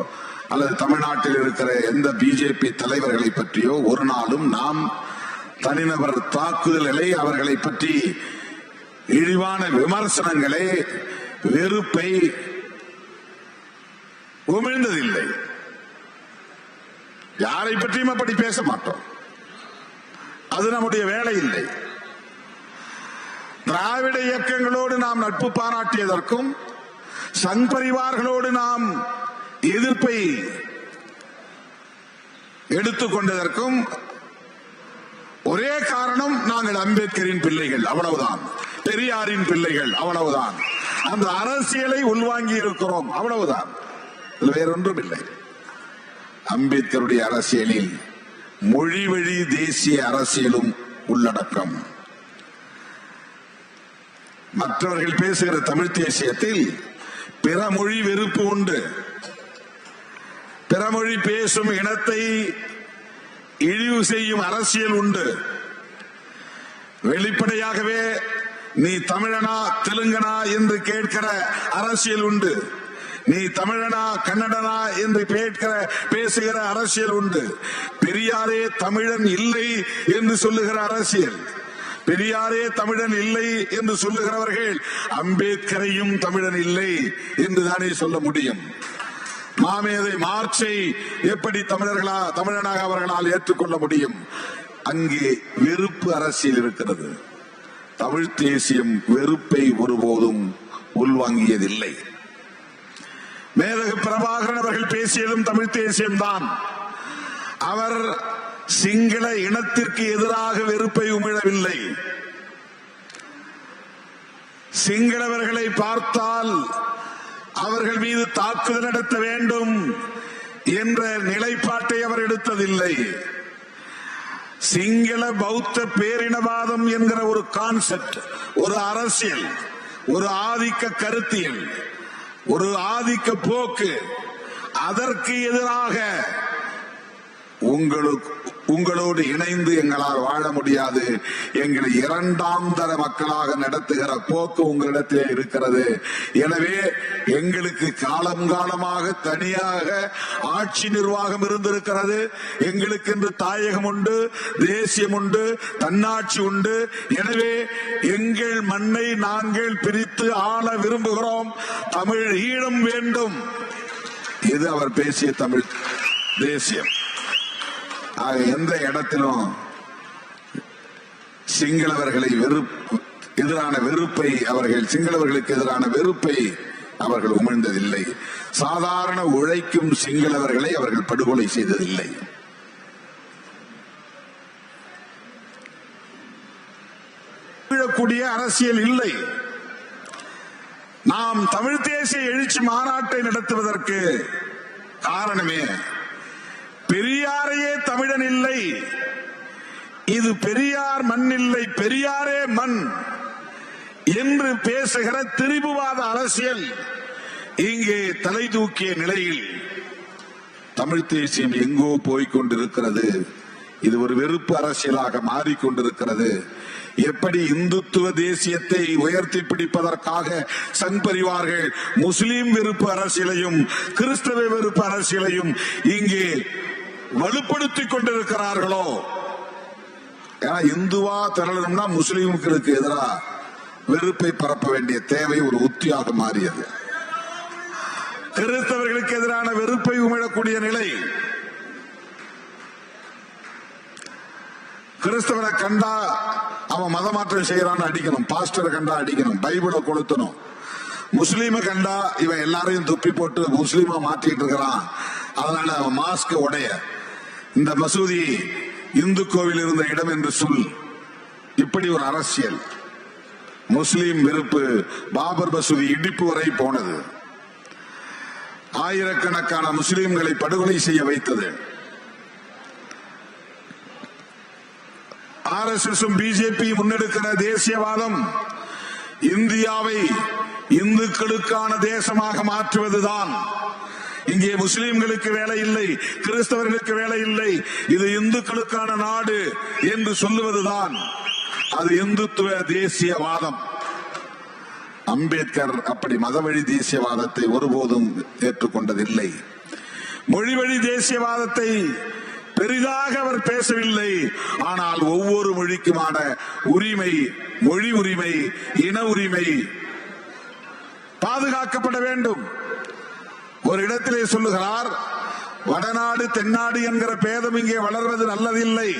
அல்லது தமிழ்நாட்டில் இருக்கிற எந்த பிஜேபி தலைவர்களை பற்றியோ ஒரு நாளும் நாம் தனிநபர் தாக்குதல்களை, அவர்களை பற்றி இழிவான விமர்சனங்களை, வெறுப்பை உமிழ்ந்ததில்லை. யாரை பற்றியும் அப்படி பேச மாட்டோம். அது நம்முடைய வேலை இல்லை. திராவிட இயக்கங்களோடு நாம் நட்பு பாராட்டியதற்கும், சங் பரிவார்களோடு நாம் எதிர்ப்பை எடுத்துக்கொண்டதற்கும் ஒரே காரணம், நாங்கள் அம்பேத்கரின் பிள்ளைகள், அவ்வளவுதான். பெரியாரின் பிள்ளைகள், அவ்வளவுதான். அந்த அரசியலை உள்வாங்கி இருக்கிறோம், அவ்வளவுதான். வேறொன்றும் இல்லை. அம்பேத்கருடைய அரசியலில் மொழி வழி தேசிய அரசியலும் உள்ளடக்கம். மற்றவர்கள் பேசுகிற தமிழ் தேசியத்தில் பிற மொழி வெறுப்பு உண்டு. பிறமொழி பேசும் இனத்தை இழிவு செய்யும் அரசியல் உண்டு. வெளிப்படையாகவே நீ தமிழனா தெலுங்கனா என்று கேட்கிற அரசியல் உண்டு. நீ தமிழனா கன்னடனா என்று பேசுகிற அரசியல் உண்டு. பெரியாரே தமிழன் இல்லை என்று சொல்லுகிற அரசியல். பெரியாரே தமிழன் இல்லை என்று சொல்லுகிறவர்கள் அம்பேத்கரையும் தமிழன் இல்லை என்று தானே சொல்ல முடியும். மாமேதை மார்க்சை எப்படி தமிழனாக அவர்களால் ஏற்றுக்கொள்ள முடியும்? அங்கே வெறுப்பு அரசியல் இருக்கிறது. தமிழ் தேசியம் வெறுப்பை ஒருபோதும் உள்வாங்கியதில்லை. மேதகு பிரபாகரன் அவர்கள் பேசியதும் தமிழ் தேசியம்தான். அவர் சிங்கள இனத்திற்கு எதிராக வெறுப்பை உமிழவில்லை. சிங்களவர்களை பார்த்தால் அவர்கள் மீது தாக்குதல் நடத்த வேண்டும் என்ற நிலைப்பாட்டை அவர் எடுத்ததில்லை. சிங்கள பௌத்த பேரினவாதம் என்கிற ஒரு கான்செப்ட், ஒரு அரசியல், ஒரு ஆதிக்க கருத்தியல், ஒரு ஆதிக்க போக்கு, அதற்கு எதிராக உங்களோடு இணைந்து எங்களால் வாழ முடியாது, எங்களை இரண்டாம் தர மக்களாக நடத்துகிற போக்கு உங்களிடத்திலே இருக்கிறது. எனவே எங்களுக்கு காலம் காலமாக தனியாக ஆட்சி நிர்வாகம் இருந்திருக்கிறது. எங்களுக்கு என்று தாயகம் உண்டு, தேசியம் உண்டு, தன்னாட்சி உண்டு. எனவே எங்கள் மண்ணை நாங்கள் பிரித்து ஆள விரும்புகிறோம். தமிழ் ஈழம் வேண்டும். இது அவர் பேசிய தமிழ் தேசியம். எந்த இடத்திலும் சிங்களவர்களை எதிரான வெறுப்பை சிங்களவர்களுக்கு எதிரான வெறுப்பை அவர்கள் உமிழ்ந்ததில்லை. சாதாரண உழைக்கும் சிங்களவர்களை அவர்கள் படுகொலை செய்ததில்லை. கூடிய அரசியல் இல்லை. நாம் தமிழ் தேசிய எழுச்சி மாநாட்டை நடத்துவதற்கு காரணமே பெரியாரையே தமிழன் இல்லை, இது பெரியார் மண் இல்லை, பெரியாரே மண் என்று பேசுகிற திரிபுவாத அரசியல் இங்கே தலை தூக்கிய நிலையில் தமிழ் தேசியம் எங்கோ போய்கொண்டிருக்கிறது. இது ஒரு வெறுப்பு அரசியலாக மாறிக்கொண்டிருக்கிறது. எப்படி இந்துத்துவ தேசியத்தை உயர்த்தி பிடிப்பதற்காக சங் பரிவார்கள் முஸ்லிம் வெறுப்பு அரசியலையும் கிறிஸ்தவ வெறுப்பு அரசியலையும் இங்கே வலுப்படுத்திக் கொண்டிருக்கிறார்களோ, ஏன்னா இந்துவா திரளணும்னா முஸ்லிம்களுக்கு எதிராக வெறுப்பை பரப்ப வேண்டிய தேவை ஒரு உத்தியாக மாறியது. கிறிஸ்தவர்களுக்கு எதிரான வெறுப்பை உமிழக்கூடிய நிலை. கிறிஸ்தவனை கண்டா அவன் மதமாற்றம் செய்யறான்னு அடிக்கணும், பாஸ்டரை கண்டா அடிக்கணும், பைபிளை கொளுத்தணும். முஸ்லீமை கண்டா இவன் எல்லாரையும் துப்பி போட்டு முஸ்லீமா மாற்றிட்டு இருக்கிறான், அதனால அவன் மாஸ்க் உடைய, இந்த மசூதி இந்து கோவில் இருந்த இடம் என்று சொல். இப்படி ஒரு அரசியல் முஸ்லீம் வெறுப்பு பாபர் மசூதி இடிப்பு வரை போனது. ஆயிரக்கணக்கான முஸ்லிம்களை படுகொலை செய்ய வைத்தது. RSS பிஜேபி முன்னெடுக்கிற தேசியவாதம் இந்தியாவை இந்துக்களுக்கான தேசமாக மாற்றுவதுதான். இங்கே முஸ்லிம்களுக்கு வேலை இல்லை, கிறிஸ்தவர்களுக்கு வேலை இல்லை, இது இந்துக்களுக்கான நாடு என்று சொல்லுவதுதான். அது இந்துத்துவ தேசியவாதம். அம்பேத்கர் அப்படி மதவழி தேசியவாதத்தை ஒருபோதும் ஏற்றுக்கொண்டதில்லை. மொழிவழி தேசியவாதத்தை பெரிதாக அவர் பேசவில்லை. ஆனால் ஒவ்வொரு மொழிக்குமான உரிமை, மொழி உரிமை, இன உரிமை பாதுகாக்கப்பட வேண்டும். ஒரு இடத்திலே சொல்லுகிறார், வடநாடு தென்னாடு என்கிற பேதம் இங்கே வளர்வது நல்லதில்லை,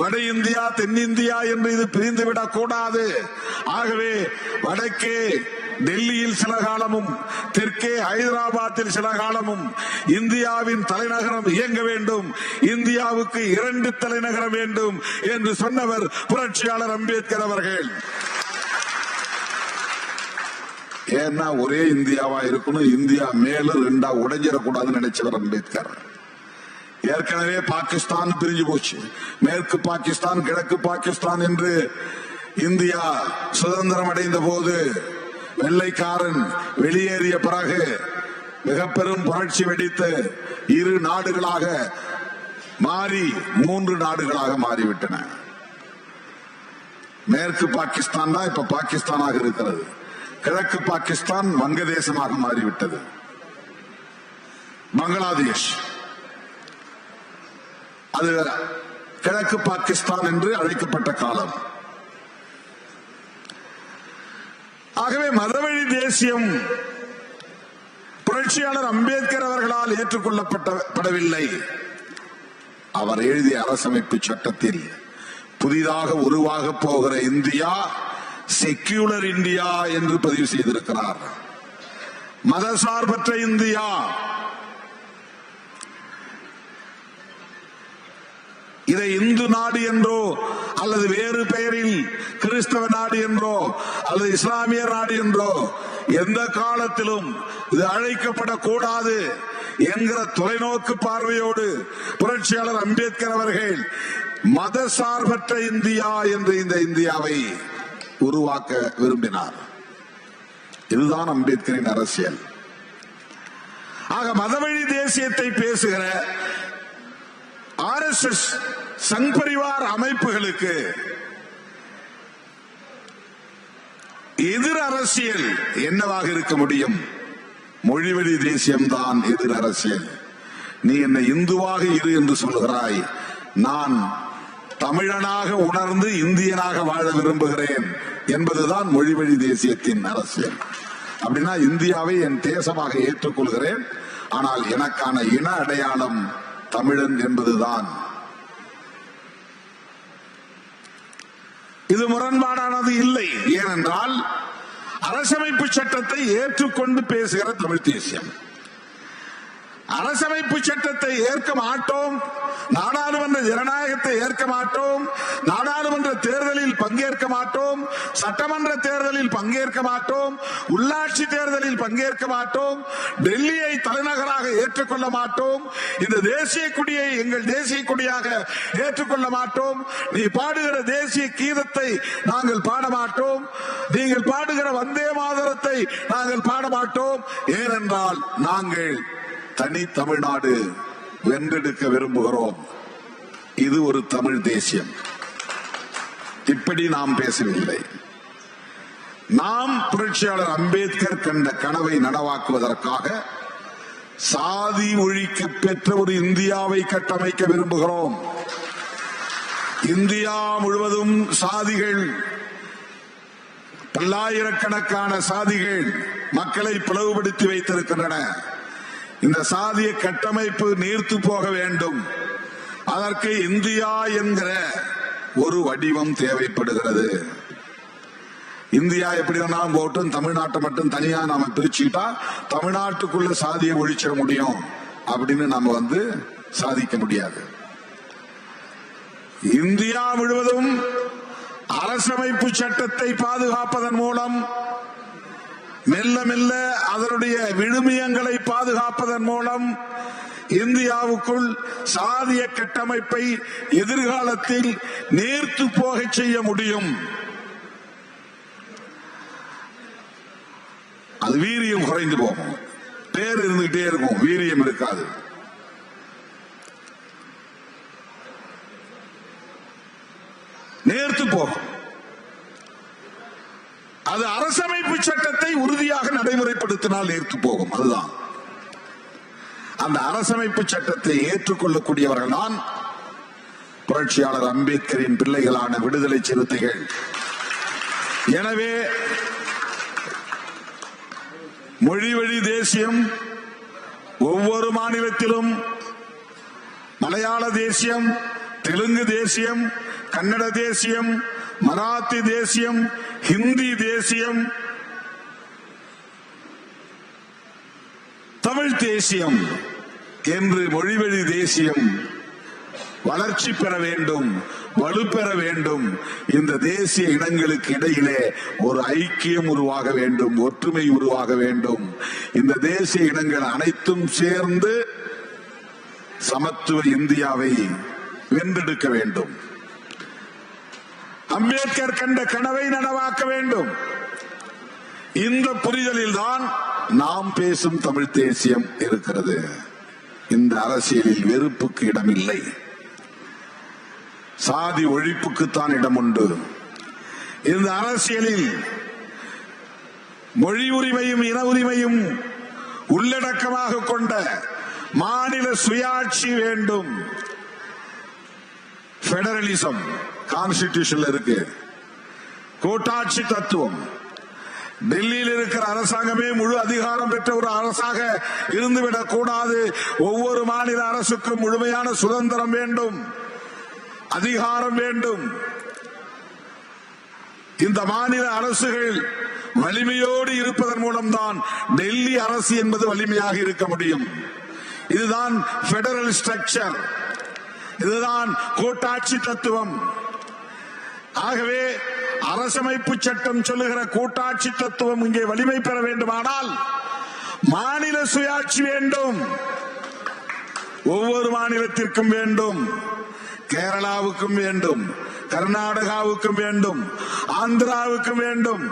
வட இந்தியா தென்னிந்தியா என்று இது பிரிந்துவிடக் கூடாது. ஆகவே வடக்கே டெல்லியில் சில காலமும் தெற்கே ஹைதராபாத்தில் சில காலமும் இந்தியாவின் தலைநகரம் இயங்க வேண்டும், இந்தியாவுக்கு 2 தலைநகரம் வேண்டும் என்று சொன்னவர் புரட்சியாளர் அம்பேத்கர் அவர்கள். ஏன்னா ஒரே இந்தியாவா இருக்கணும், இந்தியா மேலும் 2ஆ உடைஞ்சிடக்கூடாதுன்னு நினைச்சவர் அம்பேத்கர். ஏற்கனவே பாகிஸ்தான் பிரிஞ்சு போச்சு, மேற்கு பாகிஸ்தான் கிழக்கு பாகிஸ்தான் என்று. இந்தியா சுதந்திரம் அடைந்த போது வெள்ளைக்காரன் வெளியேறிய பிறகு மிக பெரும் புரட்சி வெடித்து 2 நாடுகளாக மாறி 3 நாடுகளாக மாறிவிட்டன. மேற்கு பாகிஸ்தான் தான் இப்ப பாகிஸ்தானாக இருக்கிறது, கிழக்கு பாகிஸ்தான் வங்கதேசமாக மாறிவிட்டது. பங்களாதேஷ் அது கிழக்கு பாகிஸ்தான் என்று அழைக்கப்பட்ட காலம். ஆகவே மதவழி தேசியம் புரட்சியாளர் அம்பேத்கர் அவர்களால் ஏற்றுக்கொள்ளப்படவில்லை. அவர் எழுதிய அரசமைப்பு சட்டத்தில் புதிதாக உருவாக போகிற இந்தியா செக்யூலர் இந்தியா என்று பதிவு செய்திருக்கிறார். மதசார்பற்ற இந்தியா. இதை இந்து நாடு என்றோ அல்லது வேறு பெயரில் கிறிஸ்தவ நாடு என்றோ அல்லது இஸ்லாமிய நாடு என்றோ எந்த காலத்திலும் இது அழைக்கப்படக்கூடாது என்கிற தொலைநோக்கு பார்வையோடு புரட்சியாளர் அம்பேத்கர் அவர்கள் மதசார்பற்ற இந்தியா என்று இந்த இந்தியாவை உருவாக்க விரும்பினார். இதுதான் அம்பேத்கரின் அரசியல். ஆக மதவழி தேசியத்தை பேசுகிற RSS சங் பரிவார் அமைப்புகளுக்கு எதிர் அரசியல் என்னவாக இருக்க முடியும்? மொழிவழி தேசியம்தான் எதிர் அரசியல். நீ என்னை இந்துவாக இரு என்று சொல்லுகிறாய், நான் தமிழனாக உணர்ந்து இந்தியனாக வாழ விரும்புகிறேன் என்பதுதான் மொழிவழி தேசியத்தின் அரசியல். அப்படின்னா இந்தியாவை என் தேசமாக ஏற்றுக்கொள்கிறேன், ஆனால் எனக்கான இன அடையாளம் தமிழன் என்பதுதான். இது முரண்பாடானது இல்லை. ஏனென்றால் அரசமைப்பு சட்டத்தை ஏற்றுக்கொண்டு பேசுகிற தமிழ் தேசியம், அரசமைப்பு சட்டத்தை ஏற்க மாட்டோம், நாடாளுமன்ற ஜனநாயகத்தை ஏற்க மாட்டோம், நாடாளுமன்ற தேர்தலில் பங்கேற்க மாட்டோம், சட்டமன்ற தேர்தலில் பங்கேற்க மாட்டோம், உள்ளாட்சி தேர்தலில் பங்கேற்க மாட்டோம், டெல்லியை தலைநகராக ஏற்றுக்கொள்ள மாட்டோம், இந்த தேசிய கொடியை எங்கள் தேசிய கொடியாக ஏற்றுக்கொள்ள மாட்டோம், நீ பாடுகிற தேசிய கீதத்தை நாங்கள் பாட மாட்டோம், நீங்கள் பாடுகிற வந்தே மாதரத்தை நாங்கள் பாட மாட்டோம். ஏனென்றால் நாங்கள் தனி தமிழ்நாடு வென்றெடுக்க விரும்புகிறோம். இது ஒரு தமிழ் தேசியம். இப்படி நாம் பேசவில்லை. நாம் புரட்சியாளர் அம்பேத்கர் கண்ட கனவை நனவாக்குவதற்காக சாதி ஒழிக்க பெற்ற ஒரு இந்தியாவை கட்டமைக்க விரும்புகிறோம். இந்தியா முழுவதும் சாதிகள், பல்லாயிரக்கணக்கான சாதிகள் மக்களை பிளவுபடுத்தி வைத்திருக்கின்றன. இந்த சாதிய கட்டமைப்பு நீர்த்து போக வேண்டும். அதற்கு இந்தியா என்கிற ஒரு வடிவம் தேவைப்படுகிறது. இந்தியா எப்படி வேணாலும் போட்டும், தமிழ்நாட்டை மட்டும் தனியா நாம பிரிச்சுக்கிட்டா தமிழ்நாட்டுக்குள்ள சாதியை ஒழிச்சிட முடியும் அப்படின்னு நாம சாதிக்க முடியாது. இந்தியா முழுவதும் அரசமைப்பு சட்டத்தை பாதுகாப்பதன் மூலம், மெல்ல மெல்ல அதனுடைய விழுமியங்களை பாதுகாப்பதன் மூலம் இந்தியாவுக்குள் சாதிய கட்டமைப்பை எதிர்காலத்தில் நீர்த்து போக செய்ய முடியும். அது வீரியம் குறைந்து போகும். பேர் இருந்துகிட்டே இருக்கும், வீரியம் இருக்காது. நேர்த்து போகும். அது அரசமைப்பு சட்டத்தை உறுதியாக நடைமுறைப்படுத்தினால் நேர்த்து போகும். அதுதான் அந்த அரசமைப்பு சட்டத்தை ஏற்றுக்கொள்ளக்கூடியவர்கள் தான் புரட்சியாளர் அம்பேத்கரின் பிள்ளைகளான விடுதலை சிறுத்தைகள். எனவே மொழி வழி தேசியம் ஒவ்வொரு மாநிலத்திலும், மலையாள தேசியம், தெலுங்கு தேசியம், கன்னட தேசியம், மராத்தி தேசியம், ஹிந்தி தேசியம், தமிழ் தேசியம் என்று மொழிவழி தேசியம் வளர்ச்சி பெற வேண்டும், வலுப்பெற வேண்டும். இந்த தேசிய இனங்களுக்கு இடையிலே ஒரு ஐக்கியம் உருவாக வேண்டும், ஒற்றுமை உருவாக வேண்டும். இந்த தேசிய இனங்கள் அனைத்தும் சேர்ந்து சமத்துவ இந்தியாவை வென்றெடுக்க வேண்டும். அம்பேத்கர் கண்ட கனவை நனவாக்க வேண்டும். இந்த புரிதலில் தான் நாம் பேசும் தமிழ் தேசியம் இருக்கிறது. இந்த அரசியலில் வெறுப்புக்கு இடமில்லை, சாதி ஒழிப்புக்குத்தான் இடம் உண்டு. இந்த அரசியலில் மொழி உரிமையும் இன உரிமையும் உள்ளடக்கமாக கொண்ட மாநில சுயாட்சி வேண்டும். பெடரலிசம் கான்ஸ்டிடியூஷன்ல இருக்கு. கூட்டாட்சி தத்துவம். டெல்லியில் இருக்கிற அரசாங்கமே முழு அதிகாரம் பெற்ற ஒரு அரசாக இருந்துவிடக் கூடாது. ஒவ்வொரு மாநில அரசுக்கும் முழுமையான சுதந்திரம் வேண்டும், அதிகாரம் வேண்டும். இந்த மாநில அரசுகள் வலிமையோடு இருப்பதன் மூலம்தான் டெல்லி அரசு என்பது வலிமையாக இருக்க முடியும். இதுதான் பெடரல் ஸ்ட்ரக்சர், இதுதான் கூட்டாட்சி தத்துவம். ஆகவே அரசமைப்பு சட்டம் சொல்லுகிற கூட்டாட்சி தத்துவம் இங்கே வலிமை பெற வேண்டுமானால் மாநில சுயாட்சி வேண்டும். ஒவ்வொரு மாநிலத்திற்கும் வேண்டும். கேரளாவுக்கும் வேண்டும், கர்நாடகாவுக்கும் வேண்டும், ஆந்திராவுக்கும் வேண்டும்,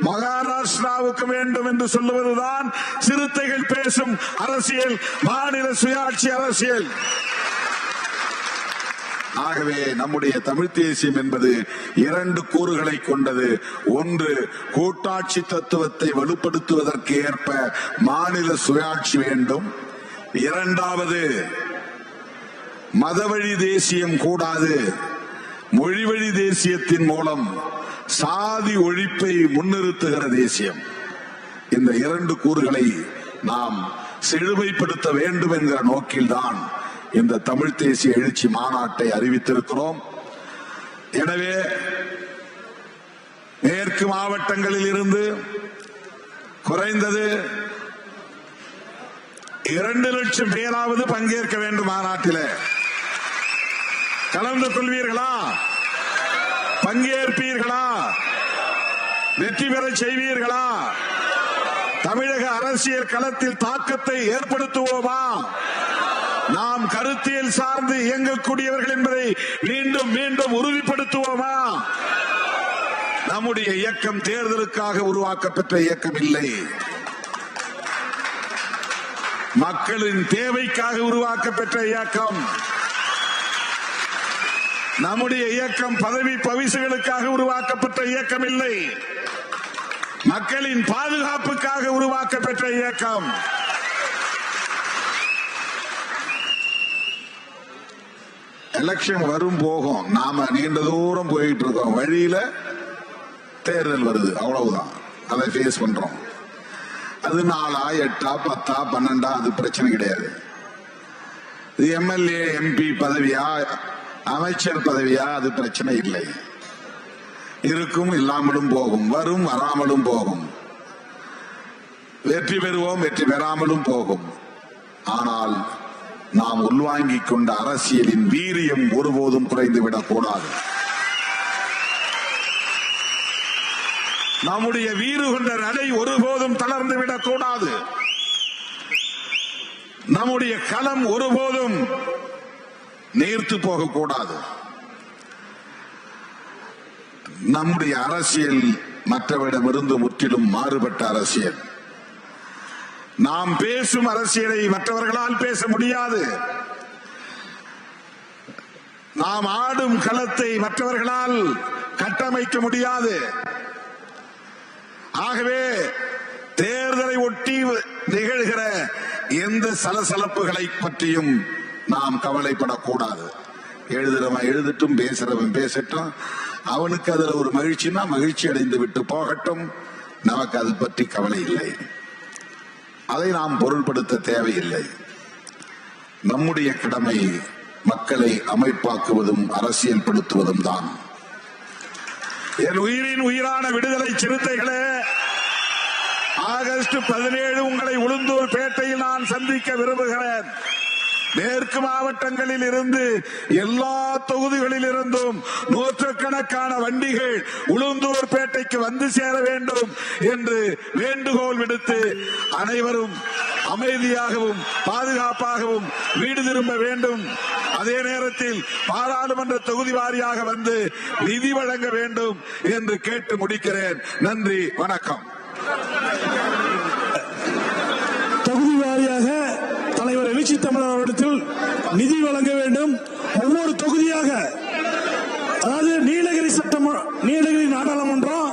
மகாராஷ்டிராவுக்கும் வேண்டும் என்று சொல்லுவதுதான் சிறுத்தைகள் பேசும் அரசியல், மாநில சுயாட்சி அரசியல். ஆகவே நம்முடைய தமிழ் தேசியம் என்பது இரண்டு கூறுகளை கொண்டது. ஒன்று, கூட்டாட்சி தத்துவத்தை வலுப்படுத்துவதற்கு ஏற்ப மாநில சுயாட்சி வேண்டும். இரண்டாவது, மதவழி தேசியம் கூடாது. மொழிவழி தேசியத்தின் மூலம் சாதி ஒழிப்பை முன்னிறுத்துகிற தேசியம். இந்த இரண்டு கூறுகளை நாம் செழுமைப்படுத்த வேண்டும் என்கிற நோக்கில்தான் இந்த தமிழ் தேசிய எழுச்சி மாநாட்டை அறிவித்திருக்கிறோம். எனவே மேற்கு மாவட்டங்களில் இருந்து குறைந்தது 2 லட்சம் பேராவது பங்கேற்க வேண்டும் மாநாட்டில். கலந்து கொள்வீர்களா? பங்கேற்பீர்களா? வெற்றி பெற செய்வீர்களா? தமிழக அரசியல் களத்தில் தாக்கத்தை ஏற்படுத்துவோமா? நாம் கருத்தியல் சார்ந்து இயங்கக்கூடியவர்கள் என்பதை மீண்டும் மீண்டும் உறுதிப்படுத்துவோமா? நம்முடைய இயக்கம் தேர்தலுக்காக உருவாக்கப்பட்ட இயக்கம் இல்லை, மக்களின் தேவைக்காக உருவாக்கப்பட்ட இயக்கம். நம்முடைய இயக்கம் பதவி பவிசுகளுக்காக உருவாக்கப்பட்ட இயக்கம் இல்லை, மக்களின் பாதுகாப்புக்காக உருவாக்கப்பட்ட இயக்கம். எலெக்ஷன் வரும் போகும், நாம நீண்ட தூரம் போயிட்டு இருக்கோம், வழியில தேர்தல் வருது, அவ்வளவுதான். அதை ஃபேஸ் பண்றோம். அது 4, 8, 10, 12 அது பிரச்சனை கிடையாது. எம்எல்ஏ எம்பி பதவியா அமைச்சர் பதவியா அது பிரச்சனை இல்லை. இருக்கும், இல்லாமலும் போகும், வரும், வராமலும் போகும், வெற்றி பெறுவோம், வெற்றி பெறாமலும் போகும். ஆனால் நாம் உள்வாங்கிக் கொண்ட அரசியலின் வீரியம் ஒருபோதும் குறைந்துவிடக் கூடாது. நம்முடைய வீறு கொண்ட நடை ஒருபோதும் தளர்ந்து விடக் கூடாது. நம்முடைய களம் ஒருபோதும் நீர்த்து போகக்கூடாது. நம்முடைய அரசியல் மற்றவரிடமிருந்து முற்றிலும் மாறுபட்ட அரசியல். நாம் பேசும் அரசியலை மற்றவர்களால் பேச முடியாது. நாம் ஆடும் களத்தை மற்றவர்களால் கட்டமைக்க முடியாது. ஆகவே தேர்தலை ஒட்டி நிகழ்கிற எந்த சலசலப்புகளை பற்றியும் நாம் கவலைப்படக்கூடாது. எழுதுறவன் எழுதட்டும், பேசுறவன் பேசட்டும், அவனுக்கு அதுல ஒரு மகிழ்ச்சினா மகிழ்ச்சி அடைந்து விட்டு போகட்டும், நமக்கு அது பற்றி கவலை இல்லை. அதை நாம் பொருள்படுத்த தேவையில்லை. நம்முடைய கடமை மக்களை அமைப்பாக்குவதும் அரசியல் படுத்துவதும் தான். என் உயிரின் உயிரான விடுதலை சிறுத்தைகளே, ஆகஸ்ட் 17 உங்களை உளுந்தூர் பேட்டையில் நான் சந்திக்க விரும்புகிறேன். மேற்கு மாவட்டங்களில் இருந்து எல்லா தொகுதிகளில் இருந்தும் நூற்றுக்கணக்கான வண்டிகள் உளுந்தூர் பேட்டைக்கு வந்து சேர வேண்டும் என்று வேண்டுகோள் விடுத்து அனைவரும் அமைதியாகவும் பாதுகாப்பாகவும் வீடு திரும்ப வேண்டும். அதே நேரத்தில் பாராளுமன்ற தொகுதி வாரியாக வந்து நிதி வழங்க வேண்டும் என்று கேட்டு முடிக்கிறேன். நன்றி, வணக்கம். தொகுதி வாரியாக தலைவர் எழுச்சி தமிழர் அவரிடத்தில் நிதி வழங்க வேண்டும். ஒவ்வொரு தொகுதியாக, அதாவது நீலகிரி நாடாளுமன்றம்